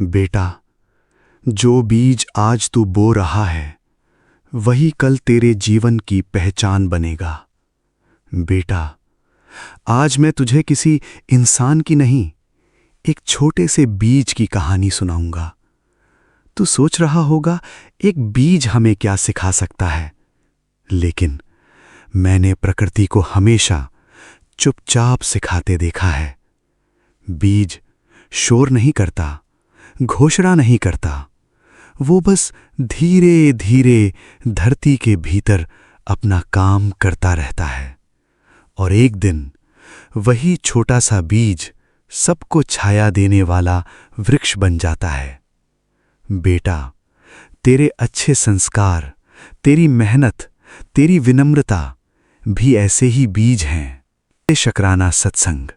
बेटा, जो बीज आज तू बो रहा है वही कल तेरे जीवन की पहचान बनेगा। बेटा, आज मैं तुझे किसी इंसान की नहीं, एक छोटे से बीज की कहानी सुनाऊंगा। तू सोच रहा होगा एक बीज हमें क्या सिखा सकता है, लेकिन मैंने प्रकृति को हमेशा चुपचाप सिखाते देखा है। बीज शोर नहीं करता, घोषणा नहीं करता, वो बस धीरे धीरे धरती के भीतर अपना काम करता रहता है। और एक दिन वही छोटा सा बीज सबको छाया देने वाला वृक्ष बन जाता है। बेटा, तेरे अच्छे संस्कार, तेरी मेहनत, तेरी विनम्रता भी ऐसे ही बीज हैं। शुक्राना सत्संग।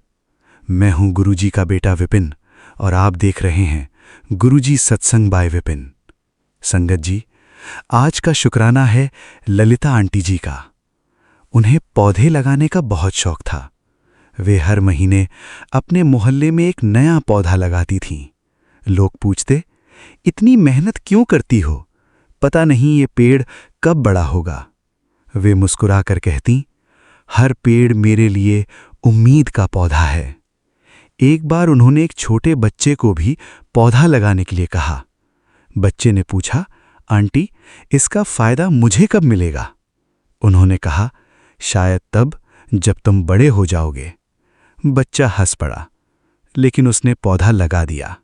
मैं हूं गुरुजी का बेटा विपिन और आप देख रहे हैं गुरुजी सत्संग बाय विपिन। संगत जी, आज का शुक्राना है ललिता आंटी जी का। उन्हें पौधे लगाने का बहुत शौक था। वे हर महीने अपने मोहल्ले में एक नया पौधा लगाती थीं। लोग पूछते, इतनी मेहनत क्यों करती हो? पता नहीं ये पेड़ कब बड़ा होगा। वे मुस्कुराकर कहती, हर पेड़ मेरे लिए उम्मीद का पौधा है। एक बार उन्होंने एक छोटे बच्चे को भी पौधा लगाने के लिए कहा। बच्चे ने पूछा, आंटी, इसका फायदा मुझे कब मिलेगा? उन्होंने कहा, शायद तब जब तुम बड़े हो जाओगे। बच्चा हंस पड़ा, लेकिन उसने पौधा लगा दिया।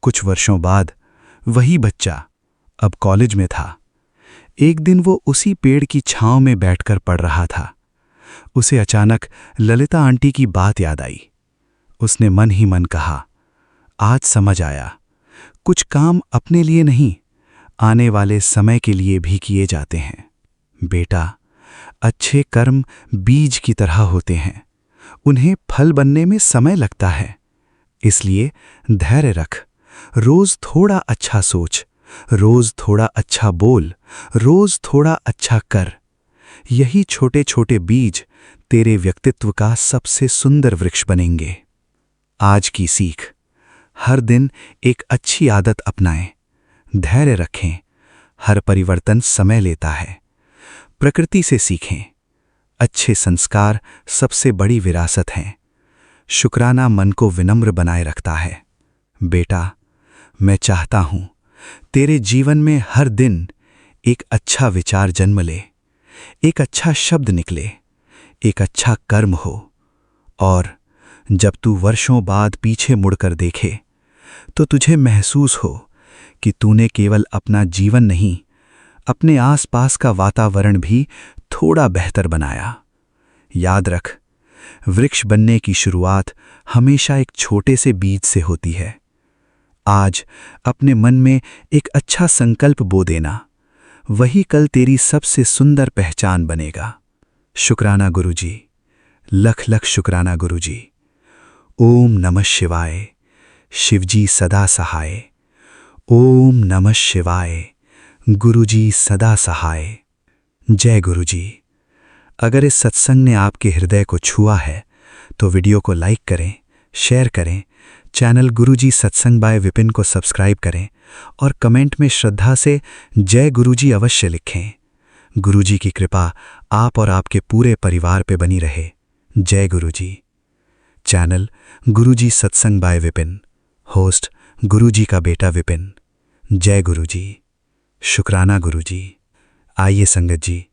कुछ वर्षों बाद वही बच्चा अब कॉलेज में था। एक दिन वो उसी पेड़ की छांव में बैठकर पढ़ रहा था। उसे अचानक ललिता आंटी की बात याद आई। उसने मन ही मन कहा, आज समझ आया, कुछ काम अपने लिए नहीं, आने वाले समय के लिए भी किए जाते हैं। बेटा, अच्छे कर्म बीज की तरह होते हैं, उन्हें फल बनने में समय लगता है। इसलिए धैर्य रख, रोज थोड़ा अच्छा सोच, रोज थोड़ा अच्छा बोल, रोज थोड़ा अच्छा कर। यही छोटे छोटे बीज तेरे व्यक्तित्व का सबसे सुंदर वृक्ष बनेंगे। आज की सीख, हर दिन एक अच्छी आदत अपनाएं, धैर्य रखें। हर परिवर्तन समय लेता है। प्रकृति से सीखें। अच्छे संस्कार सबसे बड़ी विरासत हैं। शुक्राना मन को विनम्र बनाए रखता है। बेटा, मैं चाहता हूं तेरे जीवन में हर दिन एक अच्छा विचार जन्म ले, एक अच्छा शब्द निकले, एक अच्छा कर्म हो। और जब तू वर्षों बाद पीछे मुड़कर देखे तो तुझे महसूस हो कि तूने केवल अपना जीवन नहीं, अपने आसपास का वातावरण भी थोड़ा बेहतर बनाया। याद रख, वृक्ष बनने की शुरुआत हमेशा एक छोटे से बीज से होती है। आज अपने मन में एक अच्छा संकल्प बो देना, वही कल तेरी सबसे सुंदर पहचान बनेगा। शुक्राना गुरुजी, लख लख शुक्राना गुरुजी। ओम नमः शिवाय। शिवजी सदा सहाय। ओम नमः शिवाय। गुरुजी सदा सहाय। जय गुरुजी। अगर इस सत्संग ने आपके हृदय को छुआ है तो वीडियो को लाइक करें, शेयर करें, चैनल गुरुजी सत्संग बाय विपिन को सब्सक्राइब करें और कमेंट में श्रद्धा से जय गुरुजी अवश्य लिखें। गुरुजी की कृपा आप और आपके पूरे परिवार पे बनी रहे। जय गुरुजी। चैनल गुरुजी सत्संग बाय विपिन, होस्ट गुरुजी का बेटा विपिन। जय गुरुजी। शुक्राना गुरुजी। आइए संगत जी,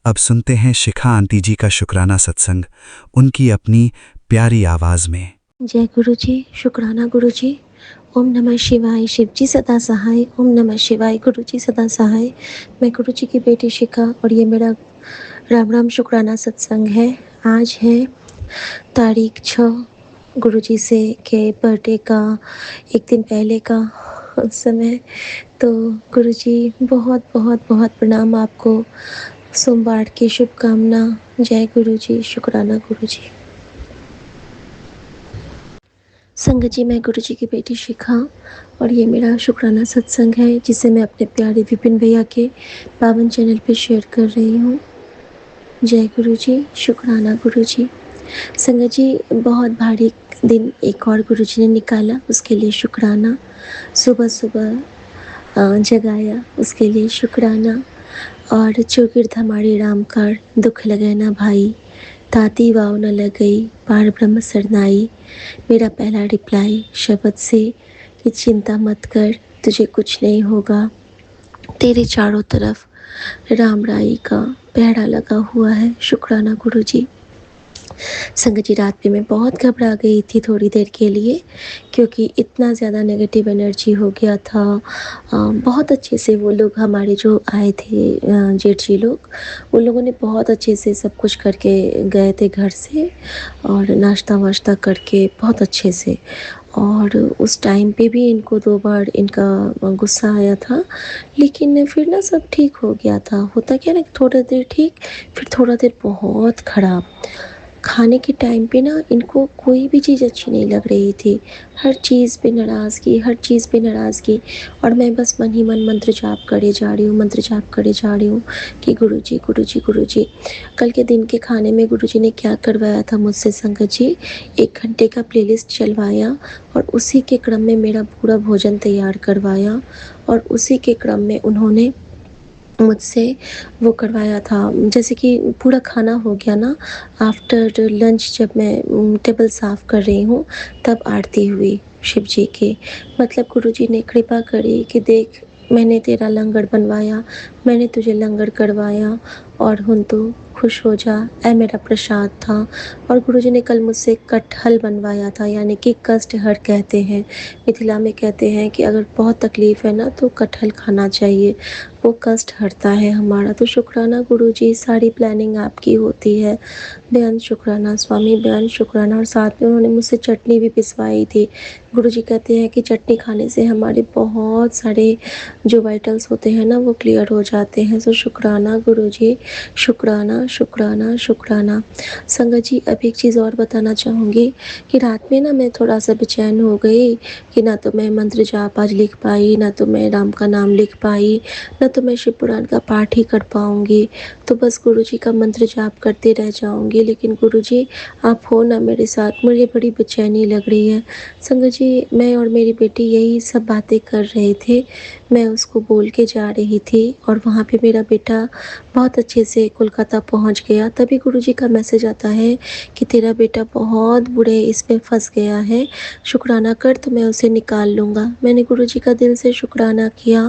अब सुनते हैं शिखा आंटी जी का शुक्राना सत्संग, उनकी अपनी प्यारी आवाज में। जय गुरुजी। शुक्राना गुरुजी। ओम नमः शिवाय। शिवजी सदा सहाय। ओम नमः शिवाय। गुरुजी सदा सहाय। मैं गुरुजी की बेटी शिखा और ये मेरा राम राम शुक्राना सत्संग है। आज है तारीख 6 गुरुजी से के बर्थडे का एक दिन पहले का समय। तो गुरुजी बहुत बहुत बहुत प्रणाम आपको। सोमवार की शुभकामना। जय गुरुजी। शुक्राना गुरुजी। संगत जी, मैं गुरुजी की बेटी शिखा और ये मेरा शुक्राना सत्संग है जिसे मैं अपने प्यारे विपिन भैया के पावन चैनल पे शेयर कर रही हूँ। जय गुरुजी। शुक्राना गुरुजी। संगत जी, बहुत भारी दिन एक और गुरुजी ने निकाला, उसके लिए शुक्राना। सुबह-सुबह जगाया, उसके लिए शुक्राना। और चौगिर्द हमारे राम कर, दुख लगे ना भाई, ताती वाव न लगई, पार ब्रह्म सरनाई। मेरा पहला रिप्लाई शब्द से कि चिंता मत कर, तुझे कुछ नहीं होगा। तेरे चारों तरफ राम राई का पहरा लगा हुआ है। शुक्राना गुरुजी। संगत जी, रात में मैं बहुत घबरा गई थी थोड़ी देर के लिए, क्योंकि इतना ज़्यादा नेगेटिव एनर्जी हो गया था। बहुत अच्छे से वो लोग हमारे जो आए थे, जेठ जी लोग, उन लोगों ने बहुत अच्छे से सब कुछ करके गए थे घर से, और नाश्ता वाश्ता करके बहुत अच्छे से। और उस टाइम पे भी इनको 2 बार इनका गुस्सा आया था, लेकिन फिर ना सब ठीक हो गया था। होता क्या है ना, थोड़ा देर ठीक, फिर थोड़ा देर बहुत ख़राब। खाने के टाइम पे ना इनको कोई भी चीज़ अच्छी नहीं लग रही थी। हर चीज़ पे नाराज़गी, हर चीज़ पे नाराज़गी। और मैं बस मन ही मन मंत्र जाप करे जा रही हूँ, मंत्र जाप करे जा रही हूँ कि गुरुजी, गुरुजी, गुरुजी। कल के दिन के खाने में गुरुजी ने क्या करवाया था मुझसे संगत जी, 1 घंटे का प्लेलिस्ट चलवाया, और उसी के क्रम में मेरा पूरा भोजन तैयार करवाया, और उसी के क्रम में उन्होंने मुझसे वो करवाया था। जैसे कि पूरा खाना हो गया ना, आफ्टर लंच जब मैं टेबल साफ़ कर रही हूँ, तब आरती हुई शिव जी की। मतलब गुरुजी ने कृपा करी कि देख, मैंने तेरा लंगर बनवाया, मैंने तुझे लंगर करवाया, और हुन तू खुश हो जा, ऐ मेरा प्रसाद था। और गुरुजी ने कल मुझसे कटहल बनवाया था, यानी कि कष्टहर कहते हैं। मिथिला में कहते हैं कि अगर बहुत तकलीफ़ है ना, तो कटहल खाना चाहिए, वो कष्ट हरता है हमारा। तो शुक्राना गुरुजी, सारी प्लानिंग आपकी होती है। बेअंत शुक्राना स्वामी, बेअंत शुक्राना। और साथ में उन्होंने मुझसे चटनी भी पिसवाई थी। गुरुजी कहते हैं कि चटनी खाने से हमारे बहुत सारे जो वाइटल्स होते हैं ना, वो क्लियर हो जाते हैं। सो शुक्राना गुरुजी, शुक्राना, शुक्राना, शुक्राना। संगत जी, अब एक चीज़ और बताना चाहूँगी कि रात में ना मैं थोड़ा-सा बेचैन हो गई कि ना तो मैं मंत्र जाप आज लिख पाई, ना तो मैं राम का नाम लिख पाई, ना तो मैं शिव पुराण का पाठ ही कर पाऊँगी। तो बस गुरुजी का मंत्र जाप करते रह जाऊँगी। लेकिन गुरुजी, आप हो ना मेरे साथ, मुझे बड़ी बेचैनी लग रही है। संगत जी, मैं और मेरी बेटी यही सब बातें कर रहे थे। मैं उसको बोल के जा रही थी, और वहाँ पे मेरा बेटा बहुत अच्छे से कोलकाता पहुँच गया। तभी गुरुजी का मैसेज आता है कि तेरा बेटा बहुत बुरे इसमें फँस गया है, शुक्राना कर तो मैं उसे निकाल लूँगा। मैंने गुरुजी का दिल से शुक्राना किया,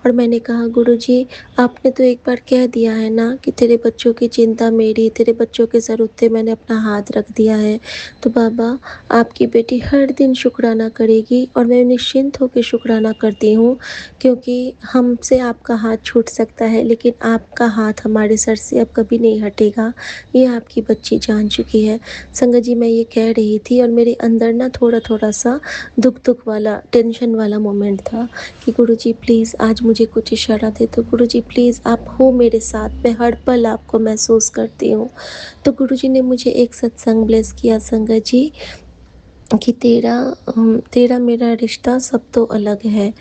और मैंने कहा गुरुजी, आपने तो एक बार कह दिया है ना कि तेरे बच्चों की चिंता मेरी, तेरे बच्चों के सर उत्ते मैंने अपना हाथ रख दिया है। तो बाबा, आपकी बेटी हर दिन शुक्राना करेगी, और मैं निश्चिंत होकर शुक्राना करती हूँ, क्योंकि हमसे आपका हाथ छूट सकता है, लेकिन आपका हाथ हमारे सर से अब कभी नहीं हटेगा। ये आपकी बच्ची जान चुकी है। संगत जी, मैं ये कह रही थी, और मेरे अंदर ना थोड़ा-थोड़ा सा दुःख वाला, टेंशन वाला मोमेंट था कि गुरुजी प्लीज़ आज मुझे कुछ इशारा दे दो, गुरुजी प्लीज़ आप हो मेरे साथ, मैं हर पल आपको महसूस करती हूँ। तो गुरुजी ने मुझे एक सत्संग ब्लेस किया संगत जी, कि तेरा मेरा रिश्ता सब तो अलग है,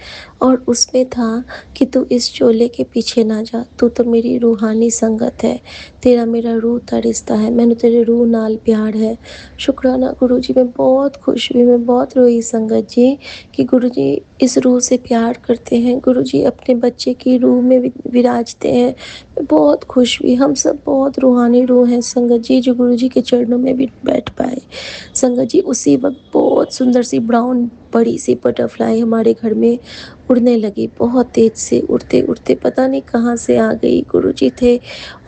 और उसमें था कि तू इस चोले के पीछे ना जा, तू तो मेरी रूहानी संगत है, तेरा मेरा रूह का रिश्ता है, मैंने तेरे रूह नाल प्यार है। शुक्राना गुरुजी, मैं बहुत खुश हुई, मैं बहुत रोई संगत जी कि गुरुजी इस रूह से प्यार करते हैं, गुरुजी अपने बच्चे की रूह में विराजते हैं। मैं बहुत खुश हुई। हम सब बहुत रूहानी रूह हैं संगत जी, जो गुरुजी के चरणों में भी बैठ पाए। संगत जी, उसी वक़्त बहुत सुंदर सी ब्राउन बड़ी सी बटरफ्लाई हमारे घर में उड़ने लगी, बहुत तेज़ से उड़ते-उड़ते पता नहीं कहाँ से आ गई। गुरुजी थे,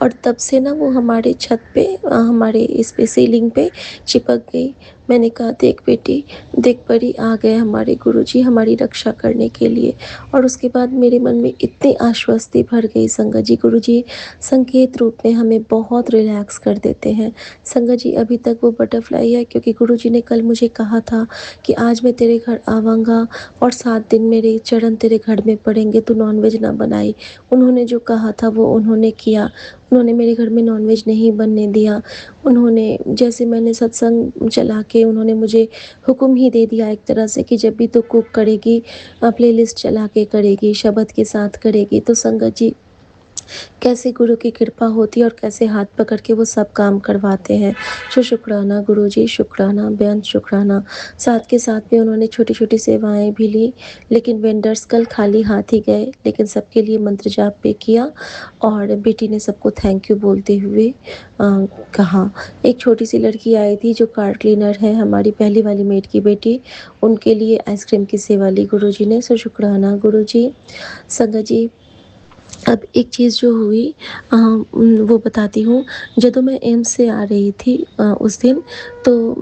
और तब से ना वो हमारे छत पे, हमारे इस पे सीलिंग पे चिपक गई। मैंने कहा देख बेटी, देख परी, आ गए हमारे गुरुजी हमारी रक्षा करने के लिए। और उसके बाद मेरे मन में इतनी आश्वस्ति भर गई संगत जी। गुरुजी संकेत रूप में हमें बहुत रिलैक्स कर देते हैं। संगत जी, अभी तक वो बटरफ्लाई है, क्योंकि गुरुजी ने कल मुझे कहा था कि आज मैं तेरे घर आवांगा, और 7 दिन मेरे चरण तेरे घर में पड़ेंगे, तू नॉनवेज ना बनाई। उन्होंने जो कहा था वो उन्होंने किया। उन्होंने मेरे घर में नॉनवेज नहीं बनने दिया। उन्होंने, जैसे मैंने सत्संग चला के, उन्होंने मुझे हुक्म ही दे दिया एक तरह से कि जब भी तू कुक करेगी, प्लेलिस्ट चला के करेगी, शब्द के साथ करेगी। तो संगत जी, कैसे गुरु की कृपा होती है और कैसे हाथ पकड़ के वो सब काम करवाते हैं। सो शुक्राना गुरुजी, शुक्राना, बेअंत शुक्राना। साथ के साथ में उन्होंने छोटी-छोटी सेवाएँ भी ली, लेकिन वेंडर्स कल खाली हाथ ही गए, लेकिन सबके लिए मंत्र जाप पे किया और बेटी ने सबको थैंक यू बोलते हुए कहा। एक छोटी-सी लड़की आई थी जो कार क्लीनर है, हमारी पहली वाली मेड की बेटी, उनके लिए आइसक्रीम की सेवा ली गुरुजी ने। सो शुक्राना गुरुजी। संगत जी, अब एक चीज़ जो हुई वो बताती हूँ। ਜਦੋਂ मैं एम्स से आ रही थी उस दिन, तो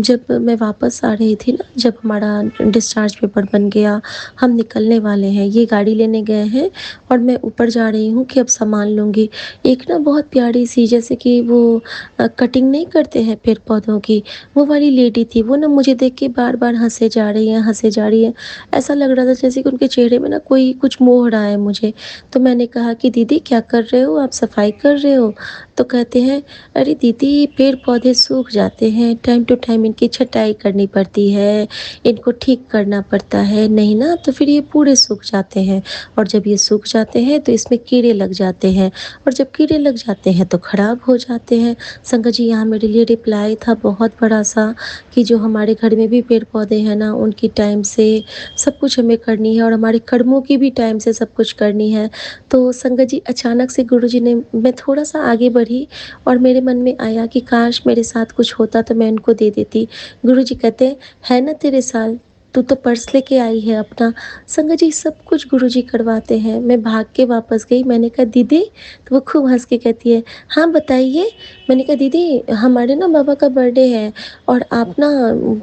जब मैं वापस आ रही थी ना, जब हमारा डिस्चार्ज पेपर बन गया, हम निकलने वाले हैं, ये गाड़ी लेने गए हैं और मैं ऊपर जा रही हूँ कि अब सामान लूँगी। एक ना बहुत प्यारी-सी, जैसे कि वो कटिंग नहीं करते हैं पेड़-पौधों की, वो वाली लेडी थी। वो ना मुझे देख के बार-बार हँसे जा रही हैं, हँसे जा रही हैं। ऐसा लग रहा था जैसे कि उनके चेहरे में ना कोई कुछ मोह रहा है मुझे। तो मैंने कहा कि दीदी क्या कर रहे हो आप, सफाई कर रहे हो? तो कहते हैं, अरे दीदी पेड़ पौधे सूख जाते हैं, टाइम टू टाइम इनकी छटाई करनी पड़ती है, इनको ठीक करना पड़ता है, नहीं ना तो फिर ये पूरे सूख जाते हैं और जब ये सूख जाते हैं तो इसमें कीड़े लग जाते हैं और जब कीड़े लग जाते हैं तो ख़राब हो जाते हैं। संगत जी, यहाँ मेरे लिए रिप्लाई था बहुत बड़ा सा कि जो हमारे घर में भी पेड़ पौधे हैं ना, उनकी टाइम से सब कुछ हमें करनी है और हमारे कर्मों की भी टाइम से सब कुछ करनी है। तो संगत जी, अचानक से गुरुजी ने, मैं थोड़ा-सा आगे बढ़ी और मेरे मन में आया कि काश मेरे साथ कुछ होता तो मैं उनको दे देती। गुरुजी कहते हैं, "है ना तेरे साथ? तू तो पर्स लेके आई है अपना।" संगत जी, सब कुछ गुरुजी करवाते हैं। मैं भाग के वापस गई, मैंने कहा, "दीदी?" तो वो खूब हँस के कहती है, "हाँ, बताइए।" मैंने कहा, "दीदी, हमारे ना बाबा का बर्थडे है और आप ना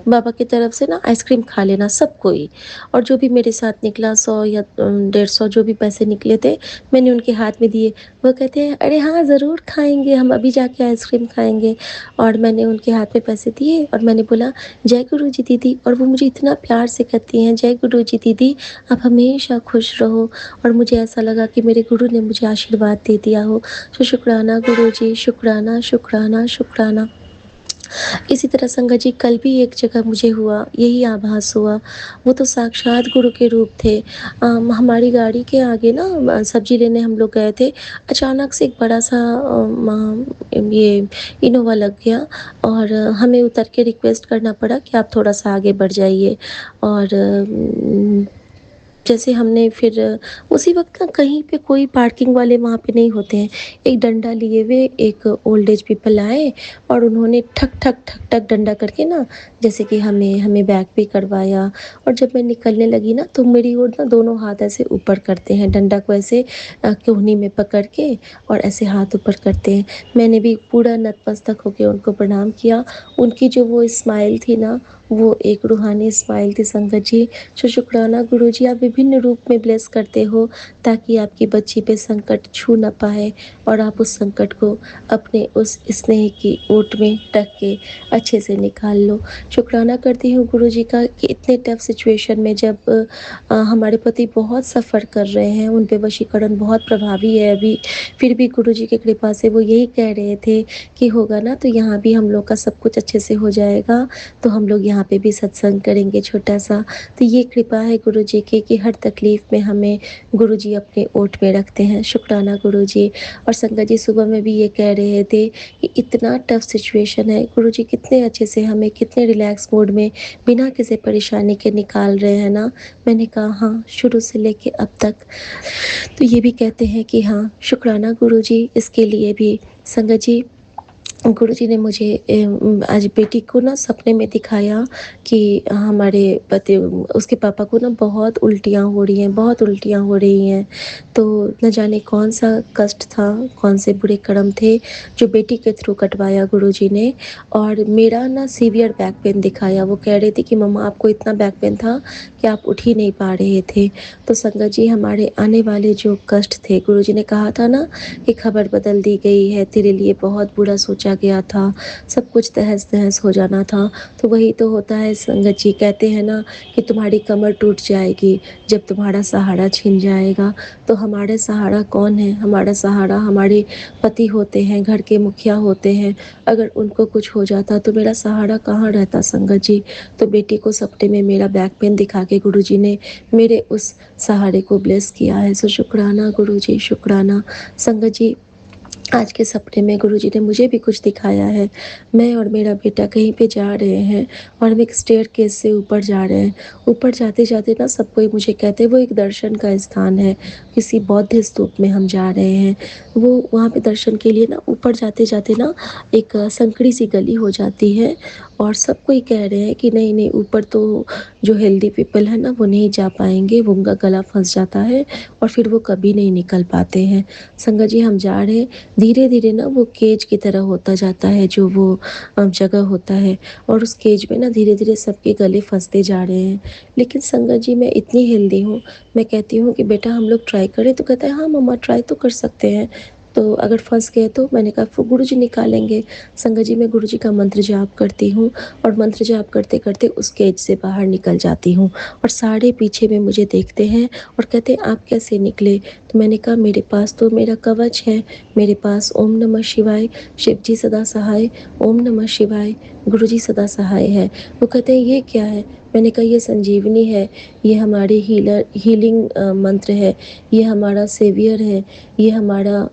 बाबा की तरफ से ना आइसक्रीम खा लेना सब कोई।" और जो भी मेरे साथ निकला 100 या 150 जो भी पैसे निकले थे, मैंने उनके हाथ में दिए। वो कहते हैं, "अरे हाँ, ज़रूर खाएँगे, हम अभी जाके आइसक्रीम खाएँगे।" और मैंने उनके हाथ में पैसे दिए और मैंने बोला, "जय गुरुजी दीदी।" और वो मुझे इतना प्यार से कहती हैं, "जय गुरुजी दीदी, आप हमेशा खुश रहो।" और मुझे ऐसा लगा कि मेरे गुरु ने मुझे आशीर्वाद दे दिया हो। तो शुक्राना गुरुजी, शुक्राना, शुक्राना, शुक्राना। इसी तरह संगत जी, कल भी एक जगह मुझे हुआ, यही आभास हुआ। वो तो साक्षात गुरु के रूप थे। हमारी गाड़ी के आगे ना सब्जी लेने हम लोग गए थे। अचानक से एक बड़ा-सा ये इनोवा लग गया और हमें उतर के रिक्वेस्ट करना पड़ा कि आप थोड़ा-सा आगे बढ़ जाइए और जैसे हमने फिर उसी वक़्त ना कहीं पे कोई पार्किंग वाले वहाँ पे नहीं होते हैं। एक डंडा लिए हुए एक ओल्ड एज पीपल आए और उन्होंने ठक, ठक, ठक, ठक डंडा करके ना, जैसे कि हमें हमें बैक पे करवाया और जब मैं निकलने लगी ना तो मेरी ओर ना दोनों हाथ ऐसे ऊपर करते हैं, डंडा को ऐसे कोहनी में पकड़ के और ऐसे हाथ ऊपर करते हैं। मैंने भी पूरा नतमस्तक होके उनको प्रणाम किया। उनकी जो वो स्माइल थी ना, वो एक रूहानी स्माइल थी संगत जी। शुक्राना गुरुजी, आप विभिन्न रूप में ब्लेस करते हो ताकि आपकी बच्ची पे संकट छू ना पाए और आप उस संकट को अपने उस स्नेह की ओट में रख के अच्छे से निकाल लो। शुक्राना करती हूँ गुरुजी का कि इतने टफ सिचुएशन में जब हमारे पति बहुत सफ़र कर रहे हैं, उन पे वशीकरण बहुत प्रभावी है अभी, फिर भी गुरुजी की कृपा से वो यही कह रहे थे कि होगा ना तो यहाँ भी हम लोग का सब कुछ अच्छे से हो जाएगा, तो हम लोग यहाँ पे भी सत्संग करेंगे छोटा-सा। तो ये कृपा है गुरुजी की कि हर तकलीफ़ में हमें गुरुजी अपने ओट में रखते हैं। शुक्राना गुरुजी। और संगत जी, सुबह में भी ये कह रहे थे कि इतना टफ सिचुएशन है, गुरुजी कितने अच्छे से हमें कितने रिलैक्स मोड में बिना किसी परेशानी के निकाल रहे हैं ना। मैंने कहा हाँ, शुरू से लेके अब तक। तो ये भी कहते हैं कि हाँ, शुक्राना गुरुजी इसके लिए भी। संगत जी, गुरुजी ने मुझे आज बेटी को ना सपने में दिखाया कि हमारे पति, उसके पापा को ना बहुत उल्टियाँ हो रही हैं, बहुत उल्टियाँ हो रही हैं। तो न जाने कौन-सा कष्ट था, कौन से बुरे कर्म थे जो बेटी के थ्रू कटवाया गुरुजी ने। और मेरा ना सीवियर बैक पेन दिखाया। वो कह रही थी कि मम्मा आपको इतना बैक पेन था कि आप उठ ही नहीं पा रहे थे। तो संगत जी, हमारे आने वाले जो कष्ट थे, गुरुजी ने कहा था ना कि खबर बदल दी गई है, तेरे लिए बहुत बुरा सोचा सोचा गया था, सब कुछ तहस-नहस हो जाना था। तो वही तो होता है संगत जी, कहते हैं ना कि तुम्हारी कमर टूट जाएगी जब तुम्हारा सहारा छिन जाएगा। तो हमारा सहारा कौन है? हमारा सहारा हमारे पति होते हैं, घर के मुखिया होते हैं। अगर उनको कुछ हो जाता तो मेरा सहारा कहाँ रहता संगत जी। तो बेटी को सपने में मेरा बैक पेन दिखा के गुरुजी ने मेरे उस सहारे को ब्लेस किया है। सो शुक्राना गुरुजी, शुक्राना। संगत जी, आज के सपने में गुरुजी ने मुझे भी कुछ दिखाया है। मैं और मेरा बेटा कहीं पे जा रहे हैं और हम एक स्टेयरकेस से ऊपर जा रहे हैं। ऊपर जाते-जाते ना सब कोई मुझे कहते हैं वो एक दर्शन का स्थान है, किसी बौद्ध स्तूप में हम जा रहे हैं। वो वहाँ पे दर्शन के लिए ना ऊपर जाते-जाते ना एक संकरी सी गली हो जाती है और सब कोई कह रहे हैं कि नहीं-नहीं, ऊपर तो जो हेल्दी पीपल है ना वो नहीं जा पाएँगे, वो उनका गला फँस जाता है और फिर वो कभी नहीं निकल पाते हैं। संगत जी, हम जा रहे हैं, धीरे-धीरे ना वो केज की तरह होता जाता है जो वो जगह होता है और उस केज में ना धीरे-धीरे सबके गले फँसते जा रहे हैं। लेकिन संगत जी, मैं इतनी हेल्दी हूँ, मैं कहती हूँ कि बेटा हम लोग ट्राई करें? तो कहता है हाँ मम्मा, ट्राई तो कर सकते हैं। तो अगर फँस गए तो? मैंने कहा फिर गुरुजी निकालेंगे। संगत जी, मैं गुरुजी का मंत्र जाप करती हूँ और मंत्र जाप करते-करते उस केज से बाहर निकल जाती हूँ और सारे पीछे में मुझे देखते हैं और कहते हैं आप कैसे निकले? तो मैंने कहा मेरे पास तो मेरा कवच है, मेरे पास ओम नमः शिवाय, शिव जी सदा सहाय, ओम नमः शिवाय, गुरुजी सदा सहाय है। वो कहते हैं ये क्या है? मैंने कहा ये संजीवनी है, ये हमारी हीलिंग मंत्र है, ये हमारा सेवियर है, ये हमारा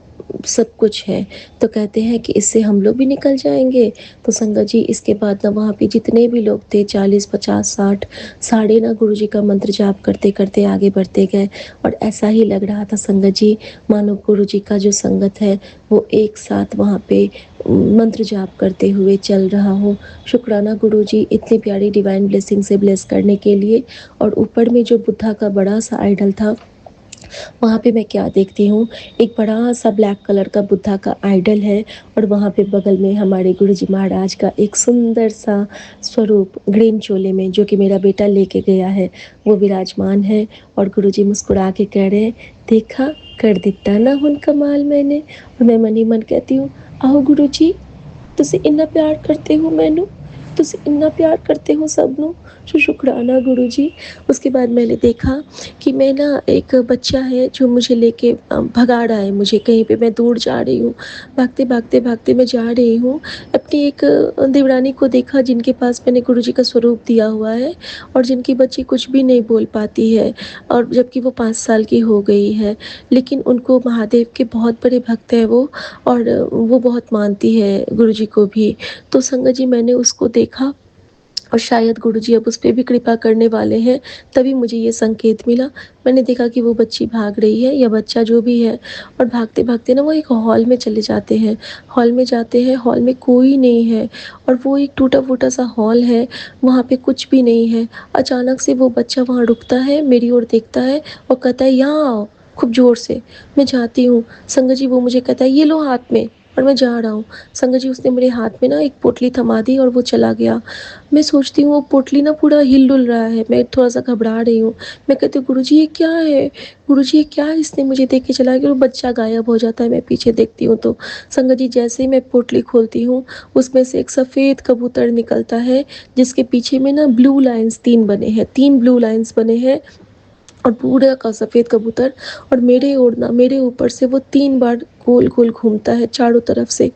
सब कुछ है। तो कहते हैं कि इससे हम लोग भी निकल जाएँगे। तो संगत जी, इसके बाद ना वहाँ पे जितने भी लोग थे 40, 50, 60 सारे ना गुरुजी का मंत्र जाप करते-करते आगे बढ़ते गए और ऐसा ही लग रहा था संगत जी, मानो गुरुजी का जो संगत है वो एक साथ वहाँ पे मंत्र जाप करते हुए चल रहा हो। शुक्राना गुरुजी इतनी प्यारी डिवाइन ब्लेसिंग से ब्लेस करने के लिए। और ऊपर में जो बुद्धा का बड़ा-सा आइडल था, वहाँ पे मैं क्या देखती हूँ, एक बड़ा-सा ब्लैक कलर का बुद्धा का आइडल है और वहाँ पे बगल में हमारे गुरुजी महाराज का एक सुंदर-सा स्वरूप ग्रीन चोले में, जो कि मेरा बेटा लेके गया है, वो विराजमान है। और गुरुजी मुस्कुरा के कह रहे हैं, देखा कर दिता ना हुन कमाल मैंने। और मैं मन ही मन कहती हूँ, आओ गुरुजी, ਤੁਸੀਂ ਇੰਨਾ ਪਿਆਰ करते हो मैनू, ਤੁਸੀਂ ਇੰਨਾ प्यार करते हो सब नू। शुक्राना गुरु जी। उसके बाद मैंने देखा कि मैं ना एक बच्चा है जो मुझे लेके भगा रहा है मुझे कहीं पे, मैं दूर जा रही हूँ, भागते भागते भागते मैं जा रही हूँ। अपनी एक देवरानी को देखा जिनके पास मैंने गुरु जी का स्वरूप दिया हुआ है और जिनकी बच्ची कुछ भी नहीं बोल पाती है और जबकि वो 5 साल की हो गई है, लेकिन उनको महादेव के बहुत बड़े भक्त हैं वो, और वो बहुत मानती है गुरु जी को भी। तो संगत जी, मैंने उसको देखा और शायद गुरुजी अब उस पे भी कृपा करने वाले हैं, तभी मुझे ये संकेत मिला। मैंने देखा कि वो बच्ची भाग रही है या बच्चा जो भी है, और भागते-भागते ना वो एक हॉल में चले जाते हैं। हॉल में जाते हैं, हॉल में कोई नहीं है और वो एक टूटा-फूटा सा हॉल है, वहाँ पे कुछ भी नहीं है। अचानक से वो बच्चा वहाँ रुकता है, मेरी ओर देखता है और कहता है, यहाँ आओ, खूब ज़ोर से। मैं जाती हूँ, संगत जी वो मुझे कहता है, ये लो हाथ में, और मैं जा रहा हूँ। संगत जी, उसने मेरे हाथ में ना एक पोटली थमा दी और वो चला गया। मैं सोचती हूँ वो पोटली ना पूरा हिल-डुल रहा है, मैं थोड़ा-सा घबरा रही हूँ। मैं कहती हूँ, गुरुजी ये क्या है? गुरुजी ये क्या है? इसने मुझे देख के चला गया। और बच्चा गायब हो जाता है, मैं पीछे देखती हूँ तो संगत जी, जैसे ही मैं पोटली खोलती हूँ, उसमें से एक सफ़ेद कबूतर निकलता है, जिसके पीछे में ना ब्लू लाइन्स 3 बने हैं, 3 ब्लू लाइन्स बने हैं और पूरा का सफ़ेद कबूतर, और मेरे ओर ना, मेरे ऊपर से वो 3 बार गोल-गोल घूमता है चारों तरफ से।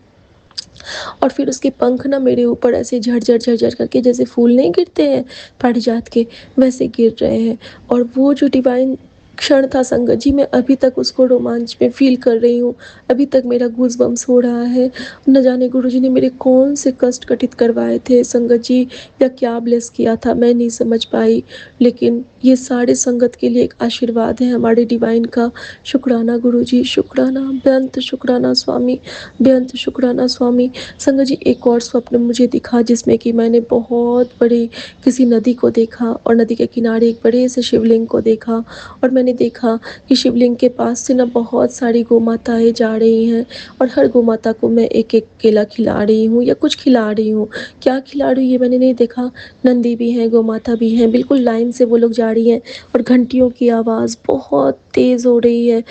और फिर उसके पंख ना मेरे ऊपर ऐसे झड़-झड़ झर-झर करके, जैसे फूल नहीं गिरते हैं पारिजात के, वैसे गिर रहे हैं। और वो जो डिवाइन क्षण था संगत जी, मैं अभी तक उसको रोमांच में फ़ील कर रही हूँ। अभी तक मेरा गूज़बम्प्स हो रहा है। न जाने गुरुजी ने मेरे कौन से कष्ट घटित करवाए थे संगत जी, या क्या ब्लेस किया था, मैं नहीं समझ पाई। लेकिन ये सारे संगत के लिए एक आशीर्वाद है हमारे डिवाइन का। शुक्राना गुरुजी, शुक्राना, बेअंत शुक्राना स्वामी, बेअंत शुक्राना स्वामी। संगत जी, एक और स्वप्न मुझे दिखा जिसमें कि मैंने बहुत बड़ी किसी नदी को देखा और नदी के किनारे एक बड़े से शिवलिंग को देखा, और मैंने देखा कि शिवलिंग के पास से ना बहुत सारी गौ-माताएँ जा रही हैं और हर गौ-माता को मैं एक-एक केला खिला रही हूँ या कुछ खिला रही हूँ। क्या खिला रही हूँ ये मैंने नहीं देखा। नंदी भी हैं, गौ-माता भी हैं, बिल्कुल लाइन से वो लोग जा रही हैं और घंटियों की आवाज़ बहुत तेज़ हो रही है।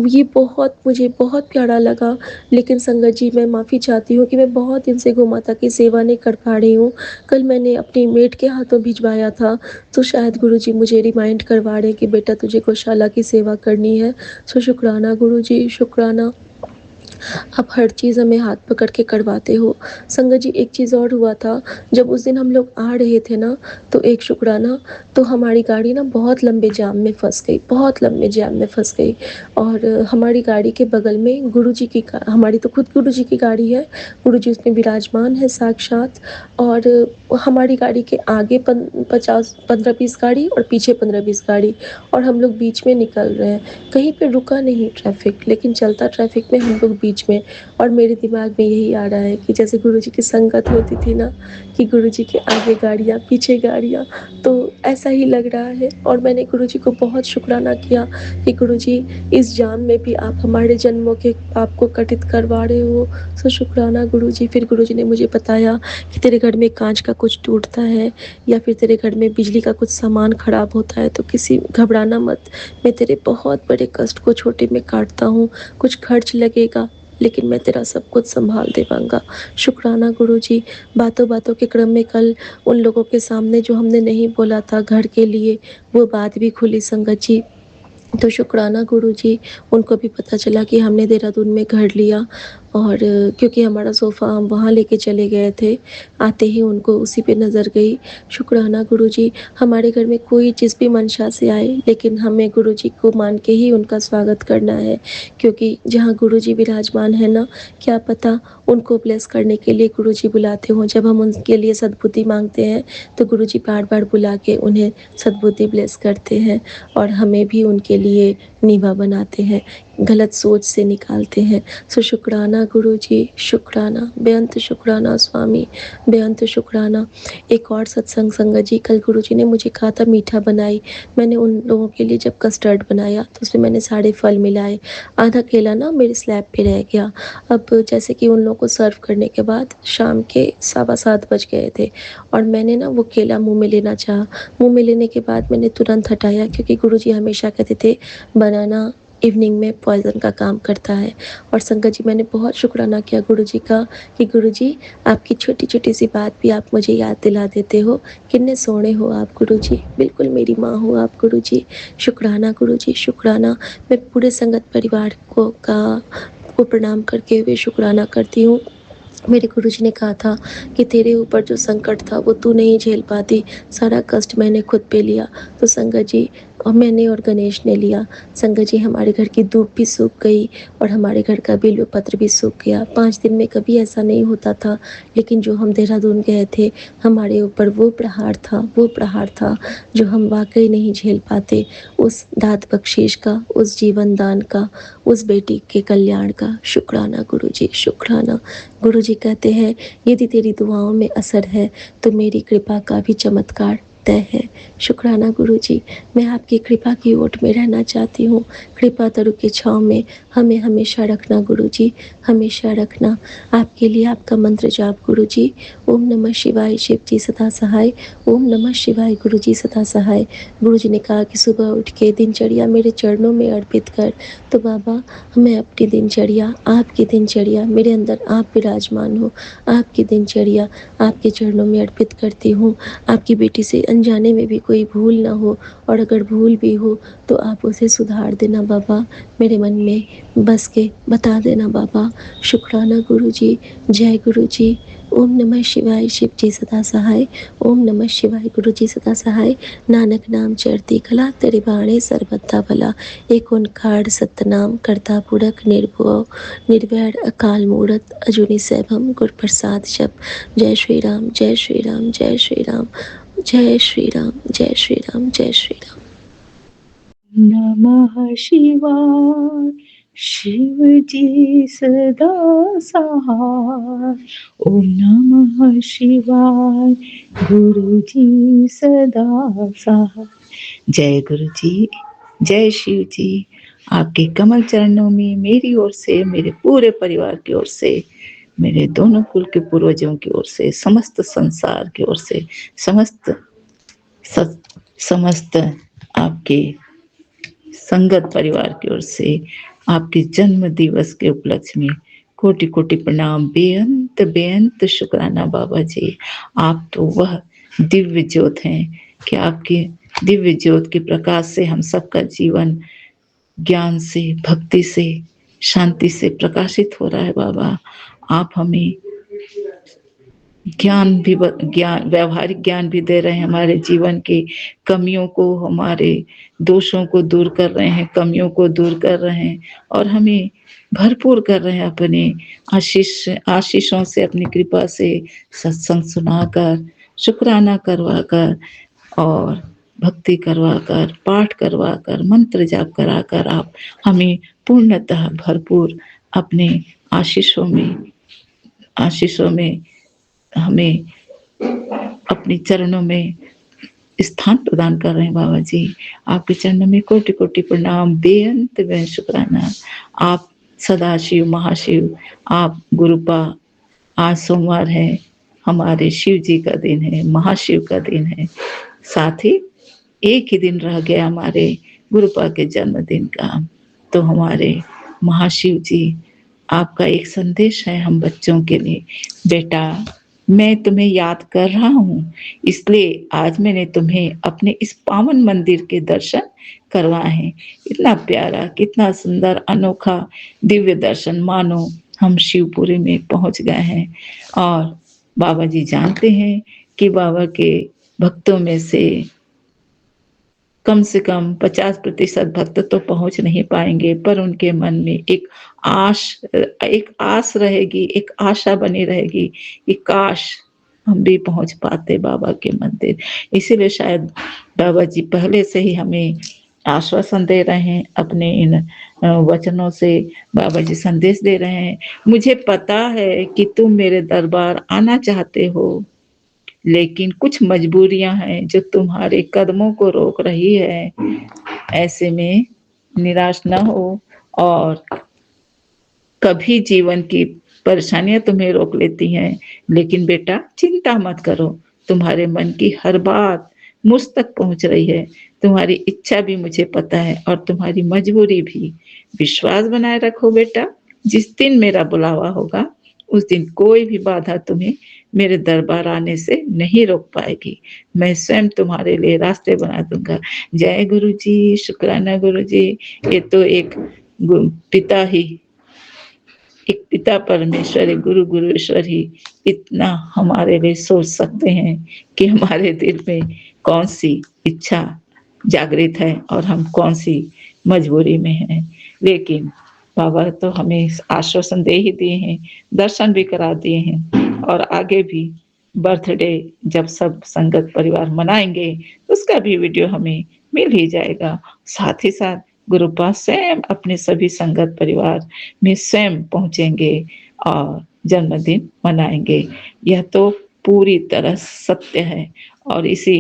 ये बहुत मुझे बहुत प्यारा लगा। लेकिन संगत जी, मैं माफ़ी चाहती हूँ कि मैं बहुत दिन से गौ माता की सेवा नहीं कर पा रही हूँ। कल मैंने अपनी मेड के हाथों भिजवाया था, तो शायद गुरुजी मुझे रिमाइंड करवा रहे हैं कि बेटा तुझे गौशाला की सेवा करनी है। सो शुक्राना गुरुजी, शुक्राना। आप हर चीज़ हमें हाथ पकड़ के करवाते हो। संगत जी, एक चीज़ और हुआ था, जब उस दिन हम लोग आ रहे थे ना, तो एक शुक्राना, तो हमारी गाड़ी ना बहुत लंबे जाम में फँस गई, बहुत लंबे जाम में फँस गई। और हमारी गाड़ी के बगल में गुरुजी की हमारी तो खुद गुरुजी की गाड़ी है, गुरुजी उसमें विराजमान है साक्षात। और हमारी गाड़ी के आगे 15-20 गाड़ी और पीछे 15-20 गाड़ी, और हम लोग बीच में निकल रहे हैं। कहीं पे रुका नहीं ट्रैफ़िक, लेकिन चलता ट्रैफ़िक में हम लोग बीच में। और मेरे दिमाग में यही आ रहा है कि जैसे गुरुजी की संगत होती थी ना, कि गुरुजी के आगे गाड़ियाँ, पीछे गाड़ियाँ, तो ऐसा ही लग रहा है। और मैंने गुरुजी को बहुत शुक्राना किया कि गुरुजी, इस जाम में भी आप हमारे जन्मों के पाप को कटित करवा रहे हो। सो शुक्राना गुरुजी। फिर गुरुजी ने मुझे बताया कि तेरे घर में काँच का कुछ टूटता है, या फिर तेरे घर में बिजली का कुछ सामान खराब होता है, तो किसी घबराना मत। मैं तेरे बहुत बड़े कष्ट को छोटे में काटता हूँ। कुछ खर्च लगेगा, लेकिन मैं तेरा सब कुछ सँभाल देवांगा। शुक्राना गुरुजी। बातों-बातों के क्रम में कल उन लोगों के सामने जो हमने नहीं बोला था घर के लिए, वो बात भी खुली संगत जी। तो शुक्राना गुरुजी, उनको भी पता चला कि हमने देहरादून में घर लिया। और क्योंकि हमारा सोफ़ा हम वहाँ लेके चले गए थे, आते ही उनको उसी पे नज़र गई। शुक्राना गुरुजी। हमारे घर में कोई जिस भी मंशा से आए, लेकिन हमें गुरुजी को मान के ही उनका स्वागत करना है, क्योंकि जहाँ गुरुजी विराजमान है ना, क्या पता उनको ब्लेस करने के लिए गुरुजी बुलाते हों। जब हम उनके लिए सद्बुद्धि मांगते हैं, तो गुरुजी बार-बार बुला के उन्हें सद्बुद्धि ब्लेस करते हैं, और हमें भी उनके लिए नीवा बनाते हैं, गलत सोच से निकालते हैं। सो शुक्राना गुरुजी, शुक्राना, बेअंत शुक्राना स्वामी, बेअंत शुक्राना। एक और सत्संग संगत जी, कल गुरुजी ने मुझे कहा था मीठा बनाई। मैंने उन लोगों के लिए जब कस्टर्ड बनाया, तो उसमें मैंने सारे फल मिलाए। आधा केला ना मेरे स्लैब पे रह गया। अब जैसे कि उन लोगों को सर्व करने के बाद शाम के 7:15 बज गए थे, और मैंने ना वो केला मुँह में लेना चाहा। मुँह में लेने के बाद मैंने तुरंत हटाया, क्योंकि गुरुजी हमेशा कहते थे बनाना इवनिंग में पॉइज़न का काम करता है। और संगत जी, मैंने बहुत शुक्राना किया गुरुजी का कि गुरुजी, आपकी छोटी-छोटी सी बात भी आप मुझे याद दिला देते हो। कितने सोहणे हो आप गुरुजी, बिल्कुल मेरी माँ हो आप गुरुजी। शुक्राना गुरुजी, शुक्राना। मैं पूरे संगत परिवार को प्रणाम करते हुए शुक्राना करती हूँ। मेरे गुरुजी ने कहा था कि तेरे ऊपर जो संकट था वो तू नहीं झेल पाती, सारा कष्ट मैंने खुद पे लिया। तो संगत जी, और मैंने और गणेश ने लिया। संगत जी, हमारे घर की धूप भी सूख गई, और हमारे घर का बिल्व पत्र भी सूख गया। 5 दिन में कभी ऐसा नहीं होता था, लेकिन जो हम देहरादून गए थे, हमारे ऊपर वो प्रहार था जो हम वाक़ई नहीं झेल पाते। उस दात बख्शीश का, उस जीवन दान का, उस बेटी के कल्याण का शुक्राना गुरुजी, शुक्राना। गुरुजी कहते हैं, यदि तेरी दुआओं में असर है, तो मेरी कृपा का भी चमत्कार तय है। शुक्राना गुरुजी। मैं आपकी कृपा की ओट में रहना चाहती हूँ। कृपा तरु की छाँव में हमें हमेशा रखना गुरुजी, हमेशा रखना। आपके लिए आपका मंत्र जाप गुरुजी, ओम नमः शिवाय शिव जी सदा सहाय, ओम नमः शिवाय गुरुजी सदा सहाय। गुरुजी ने कहा कि सुबह उठ के दिनचर्या मेरे चरणों में अर्पित कर। तो बाबा, मैं अपनी दिनचर्या, आपकी दिनचर्या, मेरे अंदर आप विराजमान हो, आपकी दिनचर्या आपके चरणों में अर्पित करती हूँ। आपकी बेटी से अनजाने में भी कोई भूल ना हो, और अगर भूल भी हो तो आप उसे सुधार देना बाबा, मेरे मन में बस के बता देना बाबा। शुक्राना गुरुजी, जय गुरुजी। ओम नमः शिवाय शिव जी सदा सहाय, ओम नमः शिवाय गुरुजी सदा सहाय। नानक नाम चढ़ती कला, तेरे बाणे सर्वथा भला। एक ओंकार सतनाम करता पुरख, निर्भव निर्वैर अकाल मूरत, अजूनी सैभम गुर प्रसाद जप। जय श्री राम, जय श्री राम, जय श्री राम, जय श्री राम, जय श्री राम, जय श्री राम। नमः शिवाय शिव जी सदा सहाय, ओम नमः शिवाय गुरु जी सदा सहाय। जय गुरु जी, जय शिव जी। आपके कमल चरणों में मेरी ओर से, मेरे पूरे परिवार की ओर से, मेरे दोनों कुल के पूर्वजों की ओर से, समस्त संसार की ओर से, समस्त आपके संगत परिवार की ओर से आपके जन्म दिवस के उपलक्ष्य में कोटि कोटि प्रणाम, बेअंत बेअंत शुक्राना बाबा जी। आप तो वह दिव्य ज्योत हैं कि आपके दिव्य ज्योत के प्रकाश से हम सबका जीवन ज्ञान से, भक्ति से, शांति से प्रकाशित हो रहा है बाबा। आप हमें ज्ञान भी ज्ञान, व्यवहारिक ज्ञान भी दे रहे हैं, हमारे जीवन की कमियों को, हमारे दोषों को दूर कर रहे हैं, कमियों को दूर कर रहे हैं और हमें भरपूर कर रहे हैं अपने आशीषों से, अपनी कृपा से सत्संग सुनाकर, शुक्राना करवाकर और भक्ति करवाकर, पाठ करवाकर, मंत्र जाप कराकर आप हमें पूर्णतः भरपूर अपने आशीषों में हमें अपने चरणों में स्थान प्रदान कर रहे हैं बाबा जी। आपके चरणों में कोटि कोटि प्रणाम, बेअंत बेअंत शुक्राना। आप सदाशिव महाशिव, आप गुरुपा। आज सोमवार है, हमारे शिव जी का दिन है, महाशिव का दिन है। साथ ही एक ही दिन रह गया हमारे गुरुपा के जन्मदिन का। तो हमारे महाशिव जी, आपका एक संदेश है हम बच्चों के लिए। बेटा, मैं तुम्हें याद कर रहा हूँ, इसलिए आज मैंने तुम्हें अपने इस पावन मंदिर के दर्शन करवाए हैं। इतना प्यारा, कितना सुंदर, अनोखा दिव्य दर्शन, मानो हम शिवपुरी में पहुंच गए हैं। और बाबा जी जानते हैं कि बाबा के भक्तों में से कम 50% भक्त तो पहुंच नहीं पाएंगे, पर उनके मन में एक आस रहेगी, एक आशा बनी रहेगी कि काश हम भी पहुंच पाते बाबा के मंदिर। इसीलिए शायद बाबा जी पहले से ही हमें आश्वासन दे रहे हैं, अपने इन वचनों से बाबा जी संदेश दे रहे हैं। मुझे पता है कि तुम मेरे दरबार आना चाहते हो, लेकिन कुछ मजबूरियां हैं जो तुम्हारे कदमों को रोक रही है। ऐसे में निराश न हो, और कभी जीवन की परेशानियां तुम्हें रोक लेती हैं, लेकिन बेटा चिंता मत करो, तुम्हारे मन की हर बात मुझ तक पहुंच रही है। तुम्हारी इच्छा भी मुझे पता है और तुम्हारी मजबूरी भी। विश्वास बनाए रखो बेटा, जिस दिन मेरा बुलावा होगा उस दिन कोई भी बाधा तुम्हें मेरे दरबार आने से नहीं रोक पाएगी। मैं स्वयं तुम्हारे लिए रास्ते बना दूंगा। जय गुरु जी, शुक्राना गुरु जी। ये तो एक पिता परमेश्वर, एक गुरुश्वर ही इतना हमारे लिए सोच सकते हैं कि हमारे दिल में कौन सी इच्छा जागृत है और हम कौन सी मजबूरी में हैं। लेकिन बाबा तो हमें आश्वासन दे ही दिए हैं, दर्शन भी करा दिए हैं, और आगे भी बर्थडे जब सब संगत परिवार मनाएंगे उसका भी वीडियो हमें मिल ही जाएगा। साथ ही साथ गुरुपा स्वयं अपने सभी संगत परिवार में स्वयं पहुंचेंगे और जन्मदिन मनाएंगे। यह तो पूरी तरह सत्य है। और इसी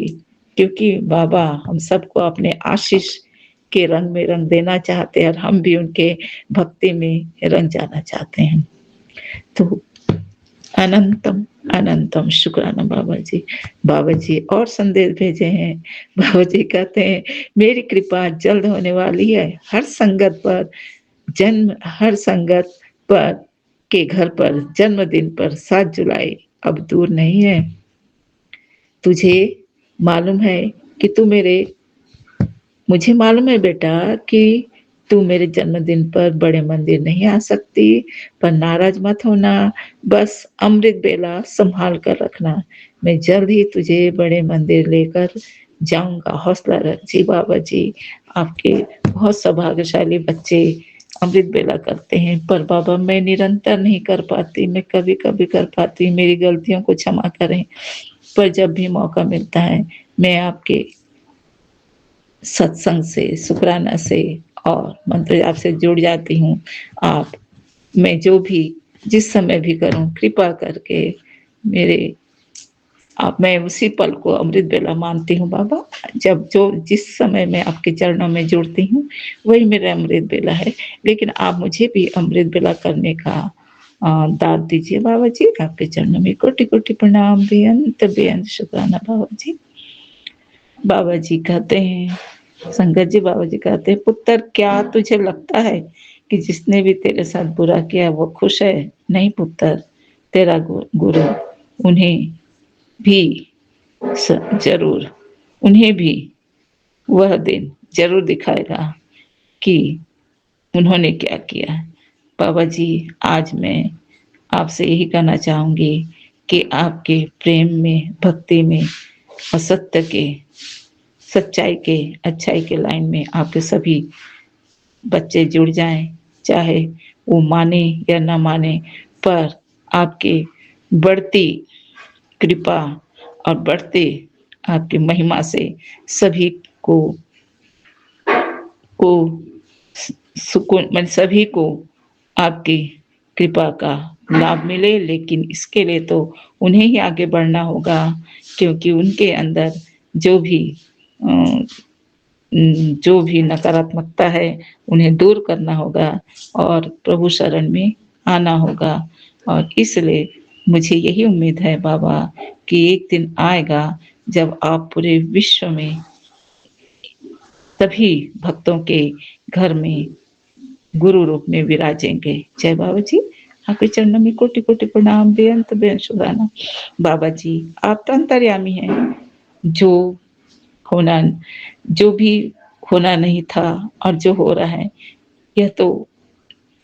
क्योंकि बाबा हम सबको अपने आशीष के रंग में रंग देना चाहते हैं और हम भी उनके भक्ति में रंग जाना चाहते हैं। तो अनंतम अनंतम शुक्राना बाबा जी। बाबा जी और संदेश भेजे हैं। बाबा जी कहते हैं, मेरी कृपा जल्द होने वाली है। हर संगत पर के घर पर जन्मदिन पर 7 जुलाई अब दूर नहीं है। तुझे मालूम है कि मुझे मालूम है बेटा कि तू मेरे जन्मदिन पर बड़े मंदिर नहीं आ सकती, पर नाराज मत होना। बस अमृत बेला संभाल कर रखना। मैं जल्द ही तुझे बड़े मंदिर लेकर जाऊंगा। हौसला रख जी। बाबा जी आपके बहुत सौभाग्यशाली बच्चे अमृत बेला करते हैं, पर बाबा मैं निरंतर नहीं कर पाती, मैं कभी कभी कर पाती। मेरी गलतियों को क्षमा करें, पर जब भी मौका मिलता है मैं आपके सत्संग से, शुक्राना से और मंत्र जाप से जुड़ जाती हूँ। मैं जो भी जिस समय भी करूँ, कृपा करके मैं उसी पल को अमृत बेला मानती हूँ बाबा। जिस समय मैं आपके चरणों में जुड़ती हूँ वही मेरा अमृत बेला है। लेकिन आप मुझे भी अमृत बेला करने का दाद दीजिए बाबा जी। आपके चरणों में कोटि कोटि प्रणाम, बेअंत बेअंत शुक्राना बाबा जी। बाबा जी कहते हैं संगत जी बाबा जी कहते हैं, पुत्र क्या तुझे लगता है कि जिसने भी तेरे साथ बुरा किया वो खुश है? नहीं पुत्र, तेरा गुरु उन्हें भी जरूर, उन्हें भी वह दिन जरूर दिखाएगा कि उन्होंने क्या किया। बाबा जी, आज मैं आपसे यही कहना चाहूंगी कि आपके प्रेम में, भक्ति में और सत्य के, सच्चाई के, अच्छाई के लाइन में आपके सभी बच्चे जुड़ जाएं, चाहे वो माने या ना माने, पर आपके बढ़ती कृपा और बढ़ते आपकी महिमा से सभी को सुकून, मतलब सभी को आपकी कृपा का लाभ मिले। लेकिन इसके लिए तो उन्हें ही आगे बढ़ना होगा, क्योंकि उनके अंदर जो भी नकारात्मकता है उन्हें दूर करना होगा और प्रभु शरण में आना होगा। और इसलिए मुझे यही उम्मीद है बाबा कि एक दिन आएगा जब आप पूरे विश्व में सभी भक्तों के घर में गुरु रूप में विराजेंगे। जय बाबा जी। आपके चरणों में कोटि कोटि प्रणाम, बेअंत बेअंत शुक्राना। बाबा जी, आप तो अंतर्यामी हैं। जो होना जो भी होना नहीं था और जो हो रहा है, यह तो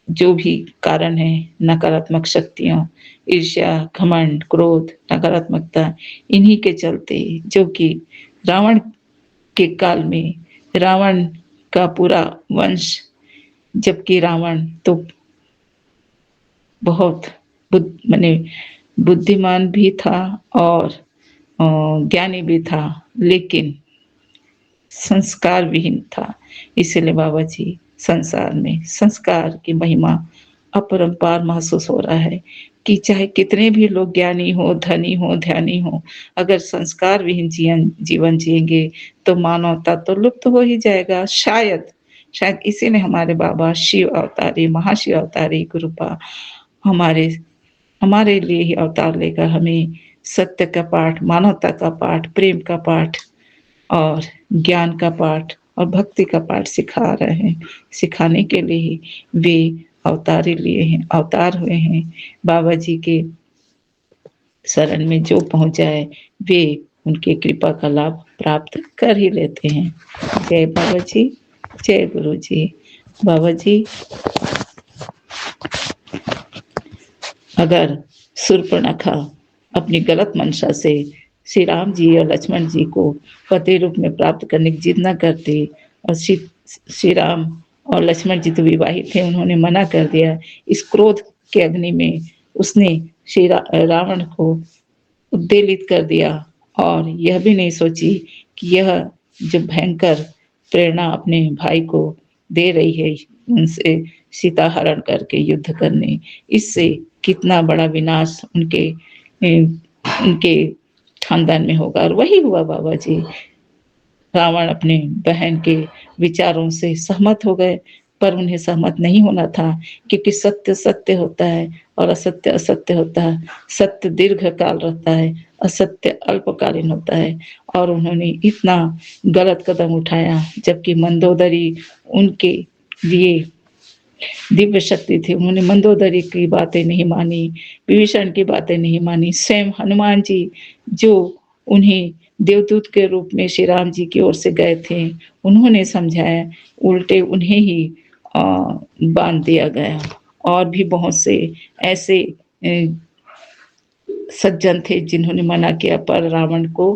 जो भी कारण है, नकारात्मक शक्तियां, ईर्ष्या, घमंड, क्रोध, नकारात्मकता, इन्हीं के चलते, जो कि रावण के काल में रावण का पूरा वंश, जबकि रावण तो बहुत माने बुद्धिमान भी था और ज्ञानी भी था, लेकिन संस्कार विहीन था। इसलिए बाबा जी, संसार में संस्कार की महिमा अपरंपार महसूस हो रहा है कि चाहे कितने भी लोग ज्ञानी हो, धनी हो, ध्यानी हो, अगर संस्कार विहीन जीवन जिएंगे तो मानवता तो लुप्त हो ही जाएगा। शायद इसीलिए हमारे बाबा शिव अवतारी, महाशिव अवतारी गुरुपा हमारे हमारे लिए ही अवतार लेकर हमें सत्य का पाठ, मानवता का पाठ, प्रेम का पाठ और ज्ञान का पाठ और भक्ति का पाठ सिखा रहे हैं। सिखाने के लिए ही वे अवतार हुए हैं। बाबा जी के शरण में जो पहुंच जाए, वे उनकी कृपा का लाभ प्राप्त कर ही लेते हैं। जय बाबा जी, जय गुरु जी। बाबा जी, अगर शूर्पणखा अपनी गलत मंशा से श्री राम जी और लक्ष्मण जी को पति रूप में प्राप्त करने की जिद न करती, और श्री राम और लक्ष्मण जी तो विवाहित थे, उन्होंने मना कर दिया, इस क्रोध के अग्नि में उसने श्री रावण को उद्वेलित कर दिया और यह भी नहीं सोची कि यह जो भयंकर प्रेरणा अपने भाई को दे रही है उनसे सीता हरण करके युद्ध करने, इससे कितना बड़ा विनाश उनके खानदान में होगा। और वही हुआ बाबा जी। रावण अपने बहन के विचारों से सहमत हो गए, पर उन्हें सहमत नहीं होना था, क्योंकि सत्य सत्य होता है और असत्य असत्य होता है। सत्य दीर्घ काल रहता है, असत्य अल्पकालीन होता है। और उन्होंने इतना गलत कदम उठाया, जबकि मंदोदरी उनके लिए दिव्य शक्ति थी, उन्होंने मंदोदरी की बातें नहीं मानी, विभीषण की बातें नहीं मानी। स्वयं हनुमान जी, जो उन्हें देवदूत के रूप में श्री राम जी की ओर से गए थे, उन्होंने समझाया, उल्टे उन्हें ही बांध दिया गया। और भी बहुत से ऐसे सज्जन थे जिन्होंने मना किया, पर रावण को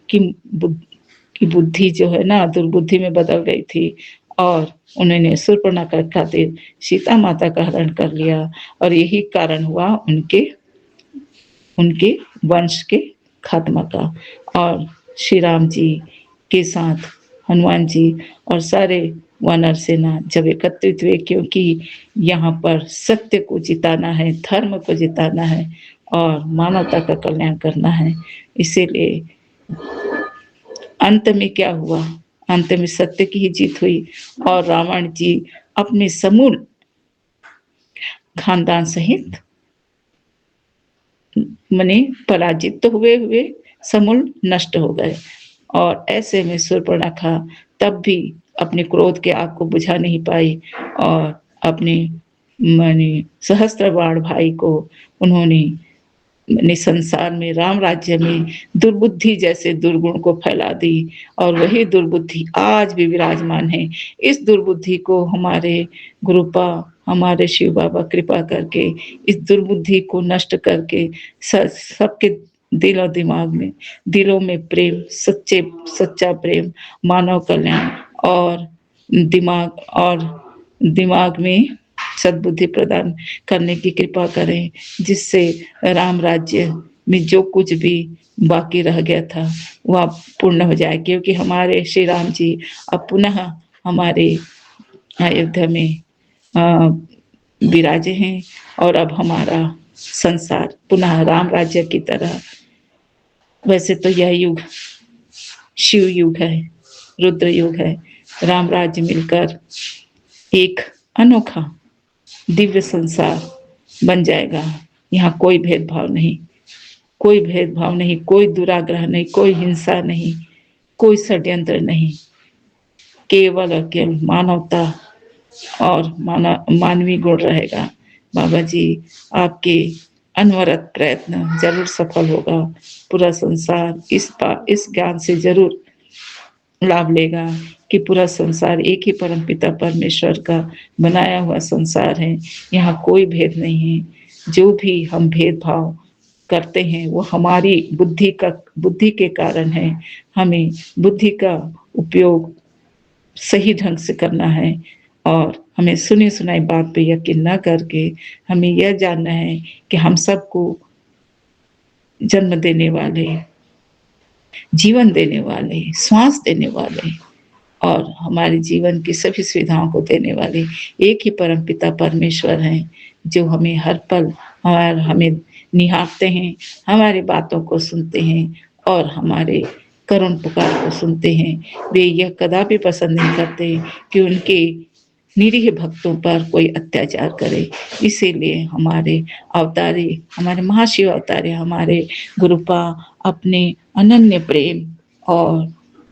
की बुद्धि जो है ना, दुर्बुद्धि में बदल गई थी और उन्होंने शूर्पणखा खातिर सीता माता का हरण कर लिया। और यही कारण हुआ उनके वंश के खात्मा का। और श्री राम जी के साथ हनुमान जी और सारे वानर सेना जब एकत्रित हुए, क्योंकि यहाँ पर सत्य को जिताना है, धर्म को जिताना है और मानवता का कल्याण करना है, इसीलिए अंत में क्या हुआ, अंत में सत्य की ही जीत हुई और रावण जी अपने समूल खानदान सहित मने पराजित तो हुए समूल नष्ट हो गए। और ऐसे में शूर्पणखा तब भी अपने क्रोध के आग को बुझा नहीं पाई और अपने माने सहस्त्र बाण भाई को उन्होंने संसार में, राम राज्य में दुर्बुद्धि जैसे दुर्गुण को फैला दी और वही दुर्बुद्धि आज भी विराजमान है। इस दुर्बुद्धि को हमारे गुरुपा, हमारे शिव बाबा कृपा करके इस दुर्बुद्धि को नष्ट करके सबके दिल और दिलों में प्रेम, सच्चा प्रेम, मानव कल्याण और दिमाग में सद्बुद्धि प्रदान करने की कृपा करें, जिससे राम राज्य में जो कुछ भी बाकी रह गया था वह पूर्ण हो जाए, क्योंकि हमारे श्री राम जी अब पुनः हमारे अयोध्या में विराजे हैं और अब हमारा संसार पुनः राम राज्य की तरह। वैसे तो यह युग शिव युग है, रुद्र युग है। राम राज्य मिलकर एक अनोखा दिव्य संसार बन जाएगा। यहाँ कोई भेदभाव नहीं, कोई दुराग्रह नहीं, कोई हिंसा नहीं, कोई षड्यंत्र नहीं, केवल और केवल मानवता और मानवीय गुण रहेगा। बाबा जी आपके अनवरत प्रयत्न जरूर सफल होगा। पूरा संसार इस ज्ञान से जरूर लाभ लेगा कि पूरा संसार एक ही परम पिता परमेश्वर का बनाया हुआ संसार है। यहाँ कोई भेद नहीं है। जो भी हम भेदभाव करते हैं वो हमारी बुद्धि के कारण है। हमें बुद्धि का उपयोग सही ढंग से करना है और हमें सुनी सुनाई बात पे यकीन न करके हमें यह जानना है कि हम सबको जन्म देने वाले, जीवन देने वाले, श्वास देने वाले और हमारे जीवन की सभी सुविधाओं को देने वाले एक ही परम पिता परमेश्वर हैं, जो हमें हर पल हमें निहारते हैं, हमारी बातों को सुनते हैं और हमारे करुण पुकार को सुनते हैं। वे यह कदापि पसंद नहीं करते कि उनके निरीह भक्तों पर कोई अत्याचार करे। इसीलिए हमारे महाशिव अवतारे, हमारे गुरुपा अपने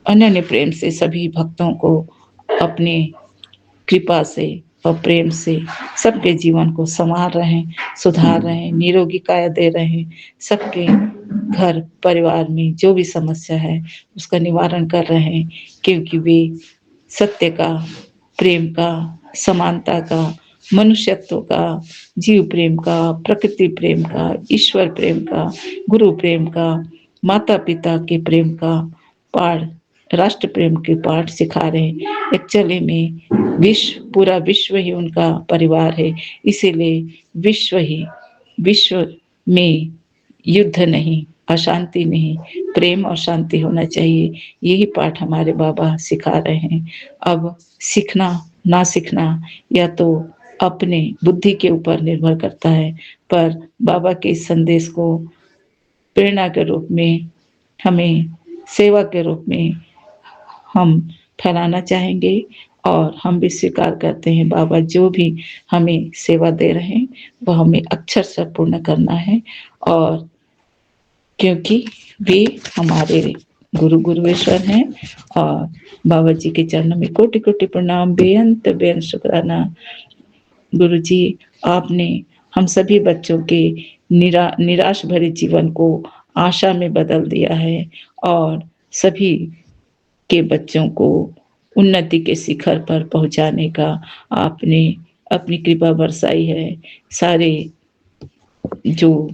अनन्य प्रेम से सभी भक्तों को अपने कृपा से और प्रेम से सबके जीवन को संवार रहे हैं, सुधार रहे हैं, निरोगी काया दे रहे हैं। सबके घर परिवार में जो भी समस्या है उसका निवारण कर रहे हैं, क्योंकि वे सत्य का, प्रेम का, समानता का, मनुष्यत्व का, जीव प्रेम का, प्रकृति प्रेम का, ईश्वर प्रेम का, गुरु प्रेम का, माता पिता के प्रेम का पाठ, राष्ट्र प्रेम के पाठ सिखा रहे हैं। एक्चुअली में पूरा विश्व ही उनका परिवार है। इसीलिए विश्व में युद्ध नहीं, अशांति नहीं, प्रेम और शांति होना चाहिए। यही पाठ हमारे बाबा सिखा रहे हैं। अब सीखना ना सीखना या तो अपने बुद्धि के ऊपर निर्भर करता है, पर बाबा के इस संदेश को प्रेरणा के रूप में, हमें सेवा के रूप में हम फैलाना चाहेंगे और हम भी स्वीकार करते हैं बाबा जो भी हमें सेवा दे रहे हैं वह हमें अक्षर से पूर्ण करना है। और क्योंकि वे हमारे गुरुवेश्वर हैं और बाबा जी के चरणों में कोटि कोटि प्रणाम, बेअंत शुक्राना। गुरु जी आपने हम सभी बच्चों के निराश भरे जीवन को आशा में बदल दिया है और सभी के बच्चों को उन्नति के शिखर पर पहुंचाने का आपने अपनी कृपा बरसाई है। सारे जो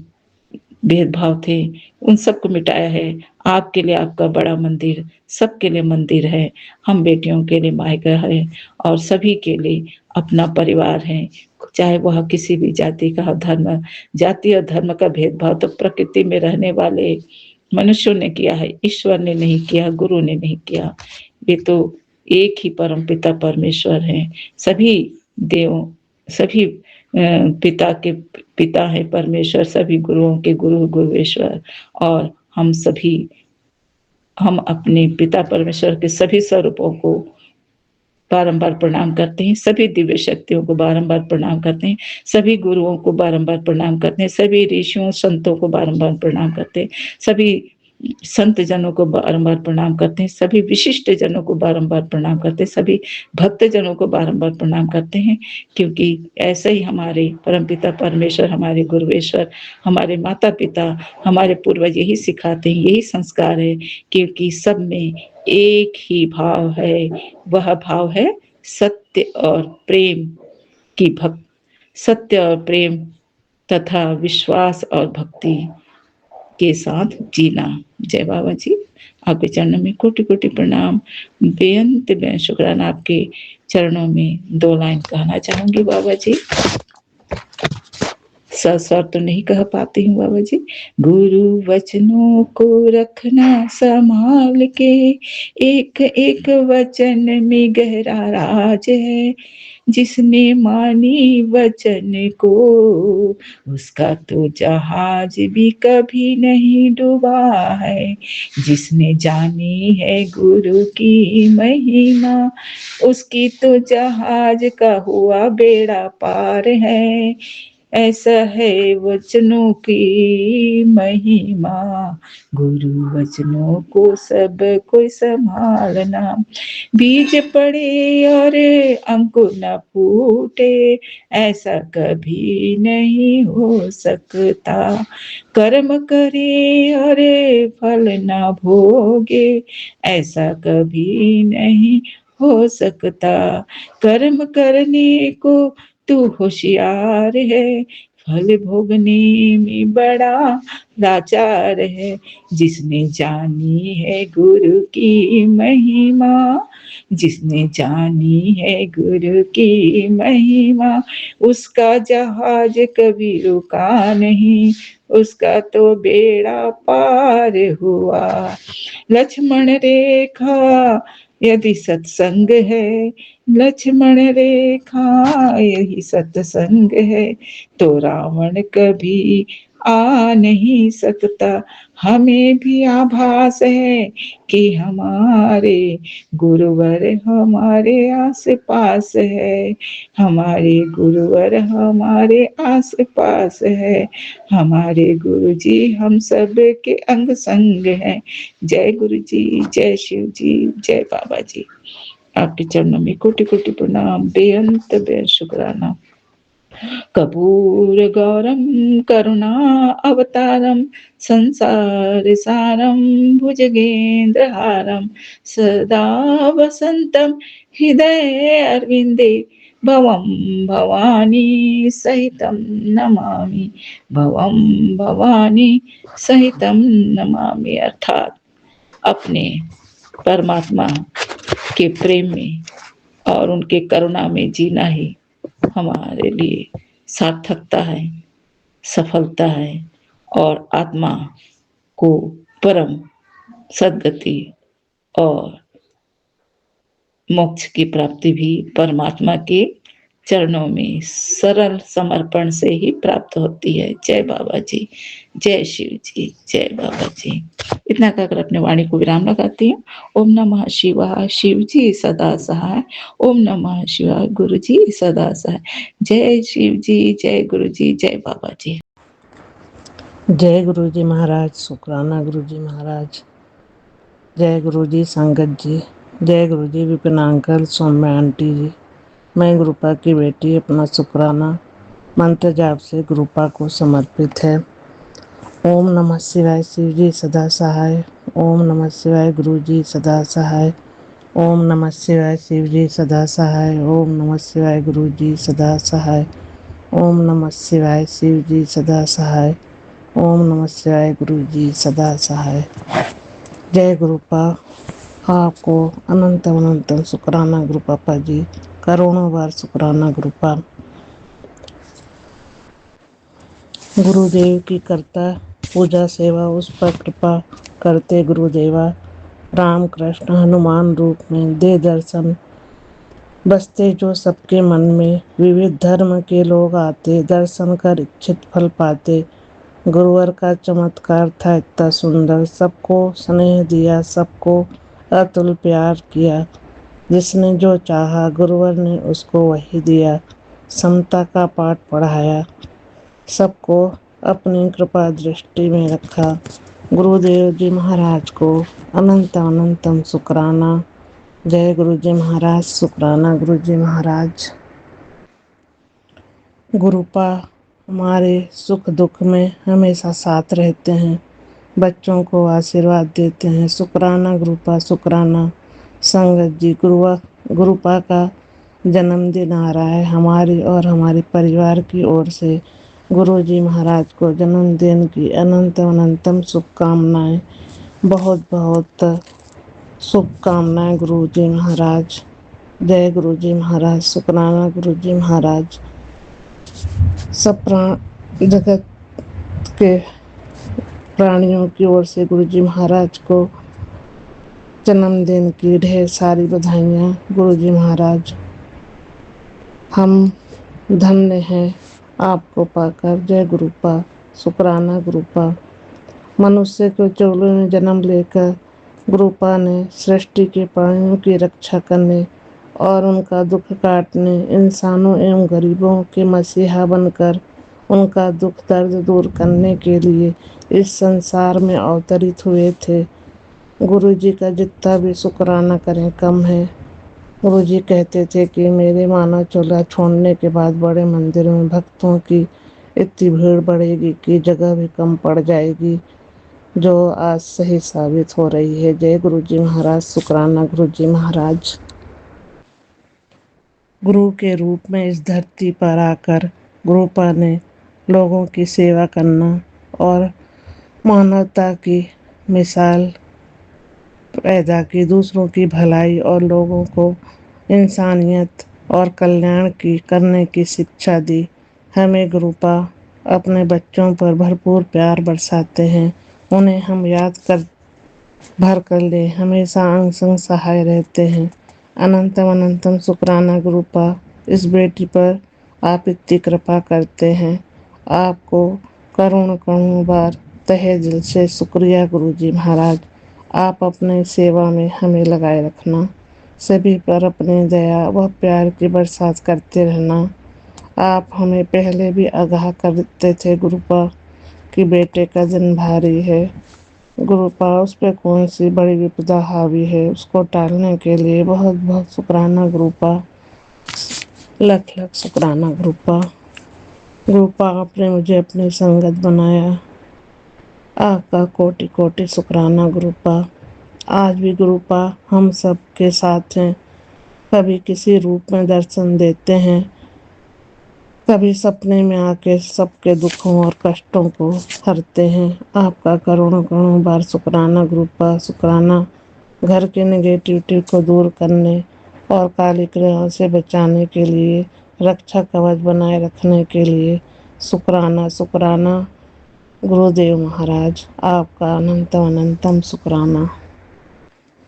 भेदभाव थे उन सबको मिटाया है। आपके लिए आपका बड़ा मंदिर, सबके लिए मंदिर है। हम बेटियों के लिए मायका है और सभी के लिए अपना परिवार है, चाहे वह किसी भी जाति का धर्म, जाति और धर्म का भेदभाव तो प्रकृति में रहने वाले मनुष्यों ने किया है, ईश्वर ने नहीं किया, गुरु ने नहीं किया। ये तो एक ही परम पिता परमेश्वर हैं। सभी देवों, सभी पिता के पिता है परमेश्वर, सभी गुरुओं के गुरु गुरुवेश्वर। और हम अपने पिता परमेश्वर के सभी स्वरूपों को बारंबार प्रणाम करते हैं, सभी दिव्य शक्तियों को बारंबार प्रणाम करते हैं, सभी गुरुओं को बारंबार प्रणाम करते हैं, सभी ऋषियों संतों को बारंबार प्रणाम करते हैं, सभी संत जनों को बारंबार प्रणाम करते हैं, सभी विशिष्ट जनों को बारंबार प्रणाम करते हैं, सभी भक्त जनों को बारंबार प्रणाम करते हैं, क्योंकि ऐसा ही हमारे परमपिता परमेश्वर, हमारे गुरुवेश्वर, हमारे माता पिता, हमारे पूर्वज यही सिखाते हैं, यही संस्कार है, क्योंकि सब में एक ही भाव है, वह भाव है सत्य और प्रेम की सत्य और प्रेम तथा विश्वास और भक्ति के साथ जीना। जय बाबा जी, आपके चरणों में कोटि कोटि प्रणाम, बेअंत बेअंत शुक्राना। आपके चरणों में 2 लाइन कहना चाहूंगी बाबा जी, स्वर तो नहीं कह पाती हूँ बाबा जी। गुरु वचनों को रखना संभाल के, एक एक वचन में गहरा राज है, जिसने मानी वचन को, उसका तो जहाज भी कभी नहीं डूबा है। जिसने जानी है गुरु की महिमा, उसकी तो जहाज का हुआ बेड़ा पार है। ऐसा है वचनों की महिमा, गुरु वचनों को सब कोई संभालना। बीज पड़े और अंकुर न फूटे, ऐसा कभी नहीं हो सकता। कर्म करे और फल न भोगे, ऐसा कभी नहीं हो सकता। कर्म करने को तू होशियार है, फल भोगने में बड़ा लाचार है। जिसने जानी है गुरु की महिमा, जिसने जानी है गुरु की महिमा, उसका जहाज कभी रुका नहीं, उसका तो बेड़ा पार हुआ। लक्ष्मण रेखा यदि सत्संग है, लक्ष्मण रेखा यही सत्संग है, तो रावण कभी आ नहीं सकता। हमें भी आभास है कि हमारे गुरुवर हमारे आस पास है, हमारे गुरुवर हमारे आस पास है, हमारे गुरु जी हम सब के अंग संग हैं। जय गुरु जी, जय शिव जी, जय बाबा जी। आपके चरणों में कोटि कोटि प्रणाम, बेअंत बेअंत शुक्राना। कपूर गौरम करुणा अवतारम, संसार सारम भुजगेंद्र हारम, सदा वसंतम हृदय अरविंदे, भवम भवानी सहितम नमामि, भवम भवानी सहितम नमामि। अर्थात अपने परमात्मा के प्रेम में और उनके करुणा में जीना ही हमारे लिए सार्थकता है, सफलता है, और आत्मा को परम सद्गति और मोक्ष की प्राप्ति भी परमात्मा के चरणों में सरल समर्पण से ही प्राप्त होती है। जय बाबा जी, जय शिव जी, जय बाबा जी। इतना कहकर अपने वाणी को विराम लगाती हूँ। ओम नमः शिवाय, शिव जी सदा सहाय। ओम नमः शिवाय, गुरु जी सदा सहाय। जय शिव जी, जय गुरु जी, जय बाबा जी। जय गुरु जी महाराज, शुक्राना गुरु जी महाराज। जय गुरु जी संगत जी, जय गुरु जी विपिन अंकल, सौम्या आंटी जी। मैं गुरुपा की बेटी, अपना शुक्राना मंत्र जाप से गुरुपा को समर्पित है। ओम नमः शिवाय, शिव जी सदा सहाय। ओम नमः शिवाय, गुरु जी सदा सहाय। ओम नमः शिवाय, शिव जी सदा सहाय। ओम नमः शिवाय, गुरु जी सदा सहाय। ओम नमः शिवाय, शिव जी सदा सहाय। ओम नमः शिवाय, गुरु जी सदा सहाय। जय गुरुपा। आपको अनंत अनंत शुक्राना गुरु पापा जी, करोड़ों बार शुक्राना गुरुपा। गुरुदेव की करता पूजा सेवा, उस पर कृपा करते गुरुदेवा। राम कृष्ण हनुमान रूप में दे दर्शन, बसते जो सबके मन में। विविध धर्म के लोग आते, दर्शन कर इच्छित फल पाते। गुरुवर का चमत्कार था इतना सुंदर, सबको स्नेह दिया, सबको अतुल प्यार किया। जिसने जो चाहा गुरुवर ने उसको वही दिया। समता का पाठ पढ़ाया, सबको अपनी कृपा दृष्टि में रखा। गुरुदेव जी महाराज को अनंतम अनंतम शुक्राना। जय गुरु जी महाराज, शुक्राना गुरु जी महाराज। गुरुपा हमारे सुख दुख में हमेशा साथ रहते हैं, बच्चों को आशीर्वाद देते हैं। शुक्राना गुरुपा, शुक्राना। संगत जी, गुरुपा का जन्मदिन आ रहा है हमारी और हमारे परिवार की ओर से। गुरु जी महाराज को जन्मदिन की अनंतम अनंतम शुभकामनाएं। बहुत बहुत शुभकामनाएं गुरु जी महाराज। जय गुरु जी महाराज, शुक्राना गुरु जी महाराज। सब जगत के प्राणियों की ओर से गुरु जी महाराज को जन्मदिन की ढेर सारी बधाइयाँ गुरु जी महाराज। हम धन्य हैं आपको पाकर। जय गुरुपा, शुक्राना गुरुपा। मनुष्य के चोले में जन्म लेकर गुरुपा ने सृष्टि के प्राणियों की रक्षा करने और उनका दुख काटने, इंसानों एवं गरीबों के मसीहा बनकर उनका दुख दर्द दूर करने के लिए इस संसार में अवतरित हुए थे। गुरु जी का जितना भी शुक्राना करें कम है। गुरु जी कहते थे कि मेरे मानव चोला छोड़ने के बाद बड़े मंदिर में भक्तों की इतनी भीड़ बढ़ेगी कि जगह भी कम पड़ जाएगी, जो आज सही साबित हो रही है। जय गुरु जी महाराज, शुक्राना गुरु जी महाराज। गुरु के रूप में इस धरती पर आकर गुरुपा ने लोगों की सेवा करना और मानवता की मिसाल पैदा की, दूसरों की भलाई और लोगों को इंसानियत और कल्याण की करने की शिक्षा दी। हमें गुरुपा अपने बच्चों पर भरपूर प्यार बरसाते हैं। उन्हें हम याद कर भर कर ले हमेशा अंग संग सहाय रहते हैं। अनंतम अनंतम शुक्राना गुरुपा। इस बेटी पर आप इतनी कृपा करते हैं, आपको करोड़ों करोड़ों बार तहे दिल से शुक्रिया गुरु जी महाराज। आप अपने सेवा में हमें लगाए रखना, सभी पर अपनी दया व प्यार की बरसात करते रहना। आप हमें पहले भी आगाह करते थे गुरुपा कि बेटे का जन्म भारी है। गुरुपा उस पर कौन सी बड़ी विपदा हावी है, उसको टालने के लिए बहुत बहुत शुक्राना गुरुपा। लख लख शुक्राना गुरुपा। गुरुपा आपने मुझे अपनी संगत बनाया, आपका कोटि कोटि शुक्राना गुरुपा। आज भी गुरुपा हम सब के साथ हैं, कभी किसी रूप में दर्शन देते हैं, कभी सपने में आके सबके दुखों और कष्टों को हरते हैं। आपका करोड़ों करोड़ों बार शुक्राना गुरुपा, शुक्राना। घर के नेगेटिविटी को दूर करने और काली क्रियाओं से बचाने के लिए, रक्षा कवच बनाए रखने के लिए शुक्राना शुक्राना गुरुदेव महाराज। आपका अनंतम अनंतम शुक्राना।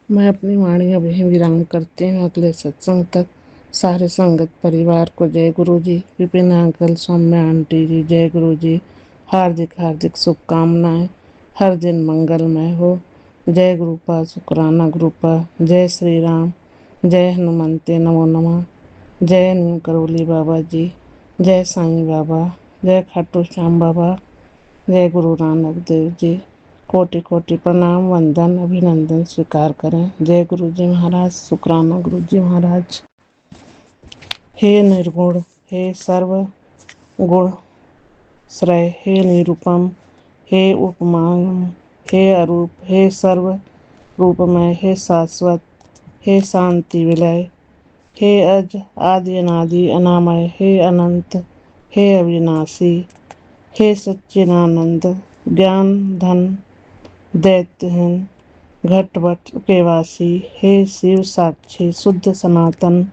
मैं अपनी वाणी अब यहीं विराम करती हूँ। अगले सत्संग तक सारे संगत परिवार को जय गुरु जी। विपिन अंकल, सौम्या आंटी जी, जय गुरु जी। हार्दिक हार्दिक शुभकामनाएं। हर दिन मंगलमय हो। जय गुरुपा, शुक्राना गुरुपा। जय श्री राम, जय हनुमंते नमो नमः। जय नीम करोली बाबा जी, जय साईं बाबा, जय खाटू श्याम बाबा, जय गुरु नानक देव जी। कोटि कोटि प्रणाम, वंदन, अभिनंदन स्वीकार करें। जय गुरु जी महाराज, शुक्राना गुरु जी महाराज। हे निर्गुण, हे सर्व गुण श्रय, हे निरूपम, हे उपमाम, हे अरूप, हे सर्व रूपमय, हे शाश्वत, हे शांति विलय, हे अज आदि अनादि अनामय, हे अनंत, हे अविनाशी, हे सच्चिदानंद, ज्ञान धन दैत्यहीन, घटवट के वासी, हे शिव साक्षी, शुद्ध सनातन,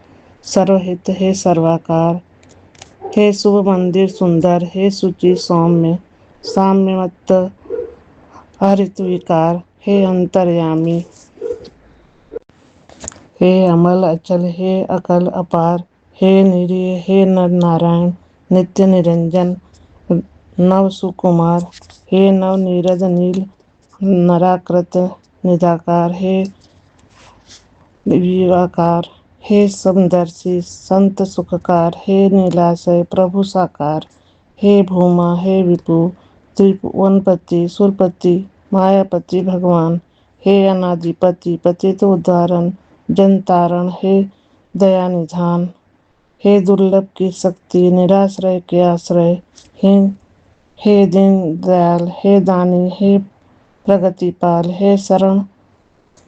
सर्वहित, हे सर्वाकार, हे शुभ मंदिर सुंदर, हे शुचि सौम्य, साम्यमत्त हरित विकार, हे अंतर्यामी, हे अमल अचल, हे अकल अपार, हे निरीय, हे नर नारायण, नित्य निरंजन, नव सुकुमार, हे नव नीरद नील, नराकृत निराकार, हे विवाकार, हे समदर्शी, संत सुखकार, हे नीलाशय, प्रभु साकार, हे भूमा, हे विभु, त्रिभुवनपति, सुरपति, मायापति भगवान, हे अनादिपति, पतित उद्धारण, जन तारण, हे दया निधान, हे दुर्लभ की शक्ति, निराश्रय के आश्रय, हे दीन दयाल, हे दानी, हे प्रगतिपाल, हे शरण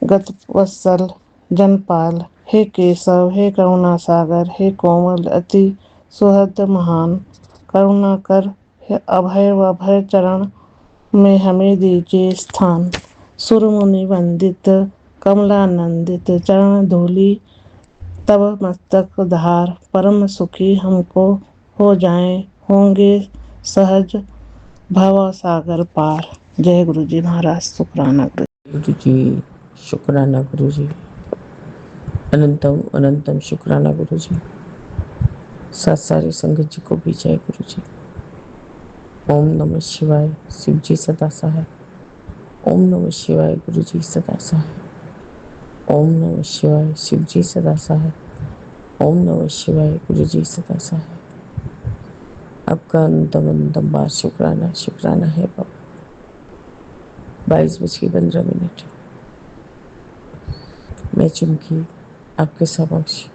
गत वत्सल जनपाल, हे केशव, हे करुणा सागर, हे कोमल अति सुहृद महान, करुणा कर, हे अभय व भय चरण में हमें दीजिए स्थान। सुर मुनि वंदित कमलानंदित चरण धूलि तब मस्तक धार, परम सुखी हमको हो जाएं, होंगे सहज भव सागर पार। जय गुरु जी महाराज। शुक्राना गुरु जी, शुक्राना गुरु जी, अनंतम अनंतम शुक्राना गुरु जी। सारी संगत जी को भी जय गुरु जी। ओम नमः शिवाय, शिव जी सदा सहाय। ओम नमः शिवाय, गुरु जी सदा सहाय। ओम नमः शिवाय, शिव जी सदा सहाय। ओम नमः शिवाय, गुरु जी सदा सहाय। आपका अनंतम अनंतम बार शुक्राना शुक्राना है बाबा। 22:15 मैं चुमकी आपके समक्ष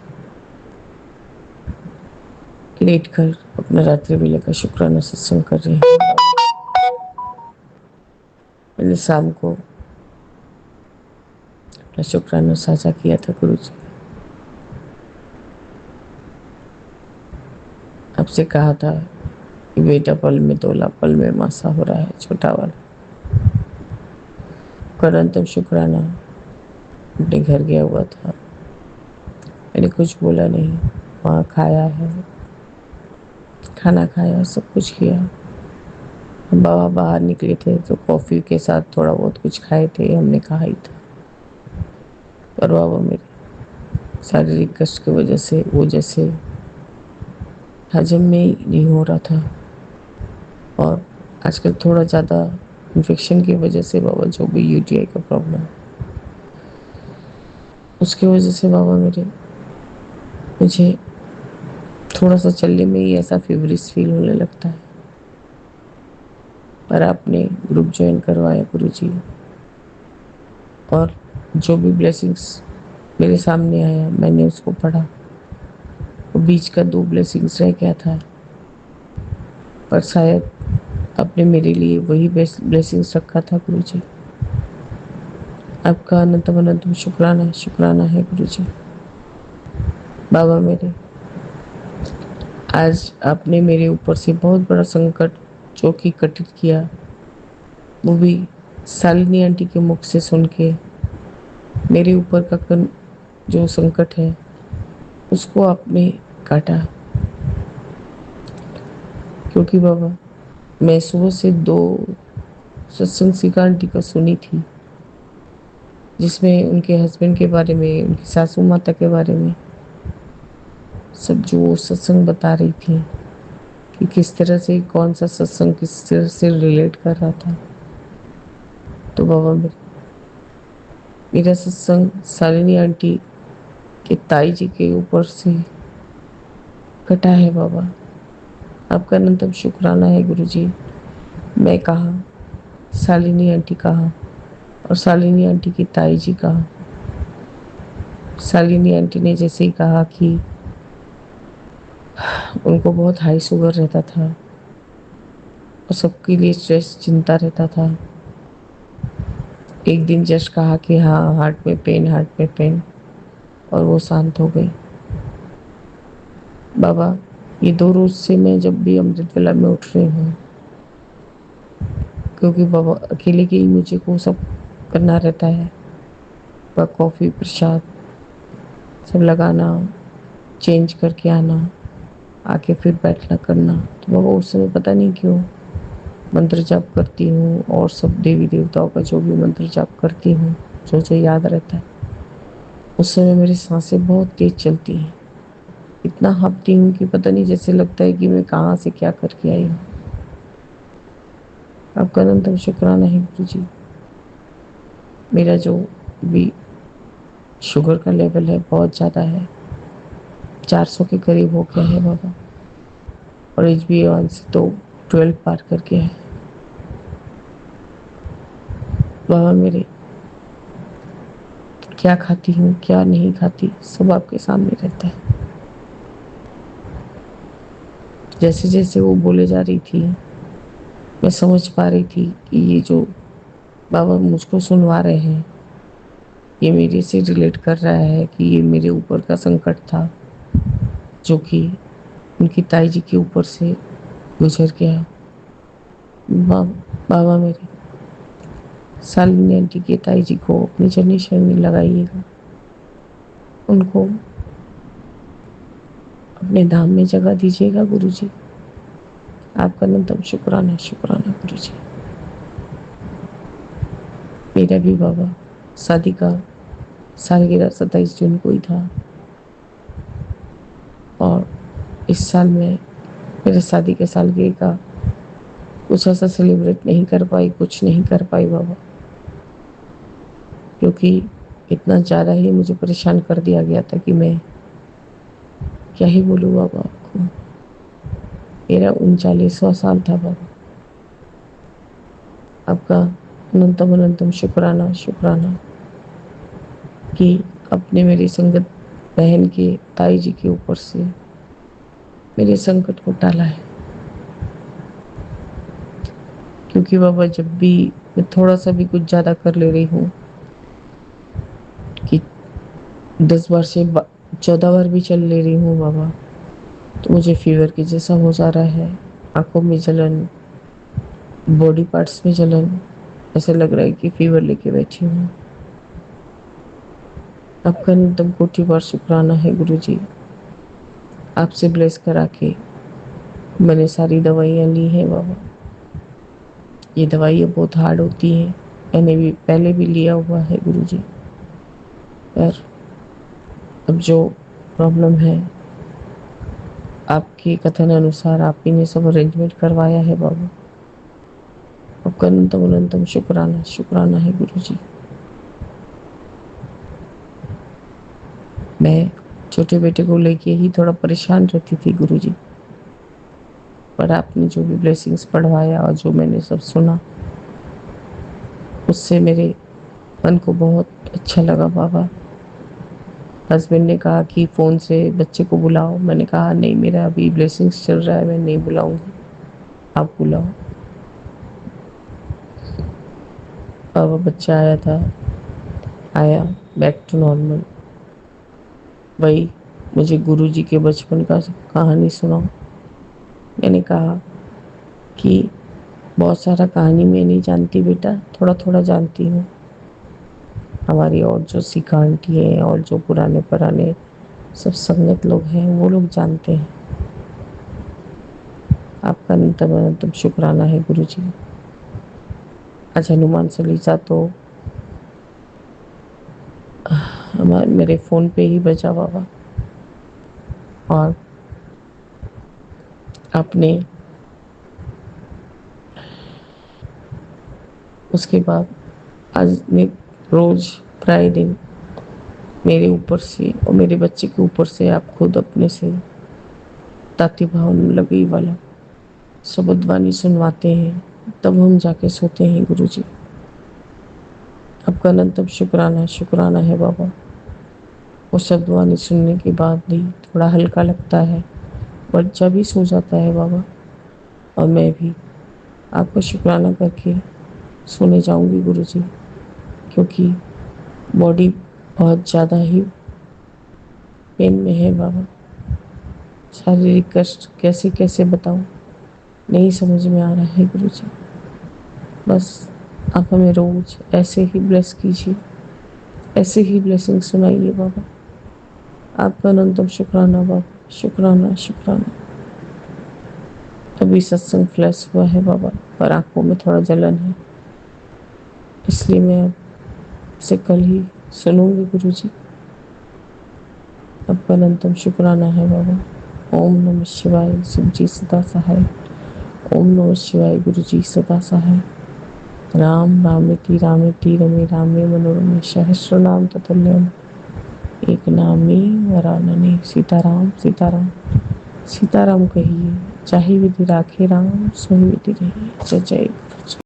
लेट कर अपना रात्रि वेले का शुक्राना सत्संग कर रही हूँ। मैंने शाम को अपना शुक्राना साझा किया था गुरु जी। आपसे कहा था कि बेटा पल में तोला पल में मासा हो रहा है छोटा वाला। अनंतम शुक्राना अपने घर गया हुआ था, मैंने कुछ बोला नहीं, वहाँ खाया है, खाना खाया, सब कुछ किया। बाबा बाहर निकले थे तो कॉफी के साथ थोड़ा बहुत कुछ खाए थे, हमने कहा ही था। पर बाबा मेरे शारीरिक कष्ट की वजह से वो जैसे हजम में ही नहीं हो रहा था, और आजकल थोड़ा ज़्यादा इन्फेक्शन की वजह से बाबा जो भी यूटीआई का प्रॉब्लम, उसकी वजह से बाबा मेरे मुझे थोड़ा सा चलने में ही ऐसा फीवरिश फील होने लगता है। पर आपने ग्रुप ज्वाइन करवाया गुरु जी, और जो भी ब्लेसिंग्स मेरे सामने आया मैंने उसको पढ़ा। वो बीच का 2 ब्लेसिंग्स रह गया था, पर शायद आपने मेरे लिए वही ब्लेसिंग्स रखा था गुरु जी। आपका अनंतम अनंतम शुक्राना शुक्राना है गुरु जी। बाबा मेरे, आज आपने मेरे ऊपर से बहुत बड़ा संकट जो कि कटित किया, वो भी शालिनी आंटी के मुख से सुन के मेरे ऊपर का जो संकट है उसको आपने काटा। क्योंकि बाबा मैं सुबह से 2 सत्संग सीखा आंटी का सुनी थी, जिसमें उनके हस्बैंड के बारे में, उनकी सासू माता के बारे में सब जो सत्संग बता रही थी कि किस तरह से कौन सा सत्संग किस तरह से रिलेट कर रहा था। तो बाबा मेरा सत्संग शालिनी आंटी के ताई जी के ऊपर से कटा है बाबा। आपका अनंतम शुक्राना है गुरु जी। मैं कहा, शालिनी आंटी कहा, और शालिनी आंटी की ताई जी कहा। शालिनी आंटी ने जैसे ही कहा कि उनको बहुत हाई शुगर रहता था और सबके लिए स्ट्रेस चिंता रहता था। एक दिन जस्ट कहा कि हाँ हार्ट में पेन, और वो शांत हो गई। बाबा ये 2 रोज से मैं जब भी अमृत वेला में उठ रही हूँ, क्योंकि बाबा अकेले के ही मुझे को सब करना रहता है, कॉफ़ी प्रसाद सब लगाना, चेंज करके आना, आके फिर बैठना करना। तो बाबा उस समय पता नहीं क्यों मंत्र जाप करती हूँ, और सब देवी देवताओं का जो भी मंत्र जाप करती हूँ जो याद रहता है। उस समय मेरी सांसें बहुत तेज चलती हैं, इतना हाँफती हूँ कि पता नहीं, जैसे लगता है कि मैं कहाँ से क्या करके आई हूँ। आपका अनंतम शुक्राना है गुरु जी। मेरा जो भी शुगर का लेवल है बहुत ज़्यादा है, 400 के करीब हो गया है बाबा, और HbA1c तो 12 पार कर गया है। बाबा मेरे, क्या खाती हूँ क्या नहीं खाती सब आपके सामने रहता है। जैसे जैसे वो बोले जा रही थी मैं समझ पा रही थी कि ये जो बाबा मुझको सुनवा रहे हैं ये मेरे से रिलेट कर रहा है कि ये मेरे ऊपर का संकट था जो कि उनकी ताई जी के ऊपर से गुजर गया। बाबा मेरे, शालिनी आंटी की ताई जी को अपनी जनरेशन में लगाइएगा, उनको अपने धाम में जगह दीजिएगा गुरुजी। आपका अनंतम शुक्राना शुक्राना गुरुजी। मेरा भी बाबा शादी का सालगिरह 27 जून को ही था और इस साल में मेरे शादी के सालगिरह का कुछ ऐसा सेलिब्रेट नहीं कर पाई, कुछ नहीं कर पाई बाबा, क्योंकि इतना ज़्यादा ही मुझे परेशान कर दिया गया था कि मैं क्या ही बोलूँ बाबा आपको। मेरा 39वां साल था बाबा। आपका अनंतम अनंतम शुक्राना शुक्राना कि अपने मेरी संगत बहन के ताई जी के ऊपर से मेरे संकट को टाला है। क्योंकि बाबा जब भी मैं थोड़ा सा भी कुछ ज़्यादा कर ले रही हूँ कि 10 बार से 14 बार भी चल ले रही हूँ बाबा, तो मुझे फीवर के जैसा हो जा रहा है। आंखों में जलन, बॉडी पार्ट्स में जलन, ऐसा लग रहा है कि फीवर लेके बैठी हूँ। आपका अनंतम कोटि बार शुक्राना है गुरुजी। आपसे ब्लेस करा के मैंने सारी दवाइयाँ ली हैं बाबा। ये दवाइयाँ बहुत हार्ड होती हैं, मैंने भी पहले भी लिया हुआ है गुरुजी, पर अब जो प्रॉब्लम है आपके कथन अनुसार आप ही ने सब अरेंजमेंट करवाया है बाबा। आपका अनंतम अनंतम शुक्राना शुक्राना है गुरुजी। मैं छोटे बेटे को लेके ही थोड़ा परेशान रहती थी गुरुजी, पर आपने जो भी ब्लेसिंग्स पढ़वाया और जो मैंने सब सुना उससे मेरे मन को बहुत अच्छा लगा बाबा। हस्बैंड ने कहा कि फ़ोन से बच्चे को बुलाओ, मैंने कहा नहीं मेरा अभी ब्लेसिंग्स चल रहा है, मैं नहीं बुलाऊंगी, आप बुलाओ। बाबा बच्चा आया था, आया बैक टू नॉर्मल। वही मुझे गुरुजी के बचपन का कहानी सुनाओ। मैंने कहा कि बहुत सारा कहानी मैं नहीं जानती बेटा, थोड़ा थोड़ा जानती हूँ। हमारी और जो सिखा आंटी है और जो पुराने सब संगत लोग हैं वो लोग जानते हैं। आपका अनंतम अनंतम शुक्राना है गुरुजी। आज हनुमान चालीसा तो हमारे मेरे फ़ोन पे ही बजा बाबा, और आपने उसके बाद आज मैं रोज़ प्राय दिन मेरे ऊपर से और मेरे बच्चे के ऊपर से आप खुद अपने से ताती भाव लगई वाला शब्दवाणी सुनवाते हैं, तब हम जाके सोते हैं गुरुजी। आपका अनंतम शुक्राना है बाबा। वो शब्दवाणी सुनने के बाद भी थोड़ा हल्का लगता है, बच्चा भी सो जाता है बाबा, और मैं भी आपका शुक्राना करके सोने जाऊंगी गुरुजी, क्योंकि बॉडी बहुत ज़्यादा ही पेन में है बाबा। शारीरिक कष्ट कैसे कैसे बताऊं, नहीं समझ में आ रहा है गुरुजी। बस आप हमें रोज ऐसे ही ब्लेस कीजिए, ऐसे ही ब्लेसिंग सुनाइए बाबा। आपका अनंतम शुक्राना बाबा, शुक्राना शुक्राना। अभी सत्संग फ्लैश हुआ है बाबा, पर आंखों में थोड़ा जलन है, इसलिए मैं अब से कल ही सुनूंगी गुरुजी। आपका अनंतम शुक्राना है बाबा। ओम नमः शिवाय, शिव जी सदा सहाय। ओम नमः शिवाय, गुरु जी सदा सहाय। राम रामेति रामेति रमे रामे मनोरमे सहस्र नाम ततुल्यम एक नामे वरानने। सीताराम सीताराम सीताराम कहिए, चाहे विधि राखे राम, सोई विधि रहिए। जय जय।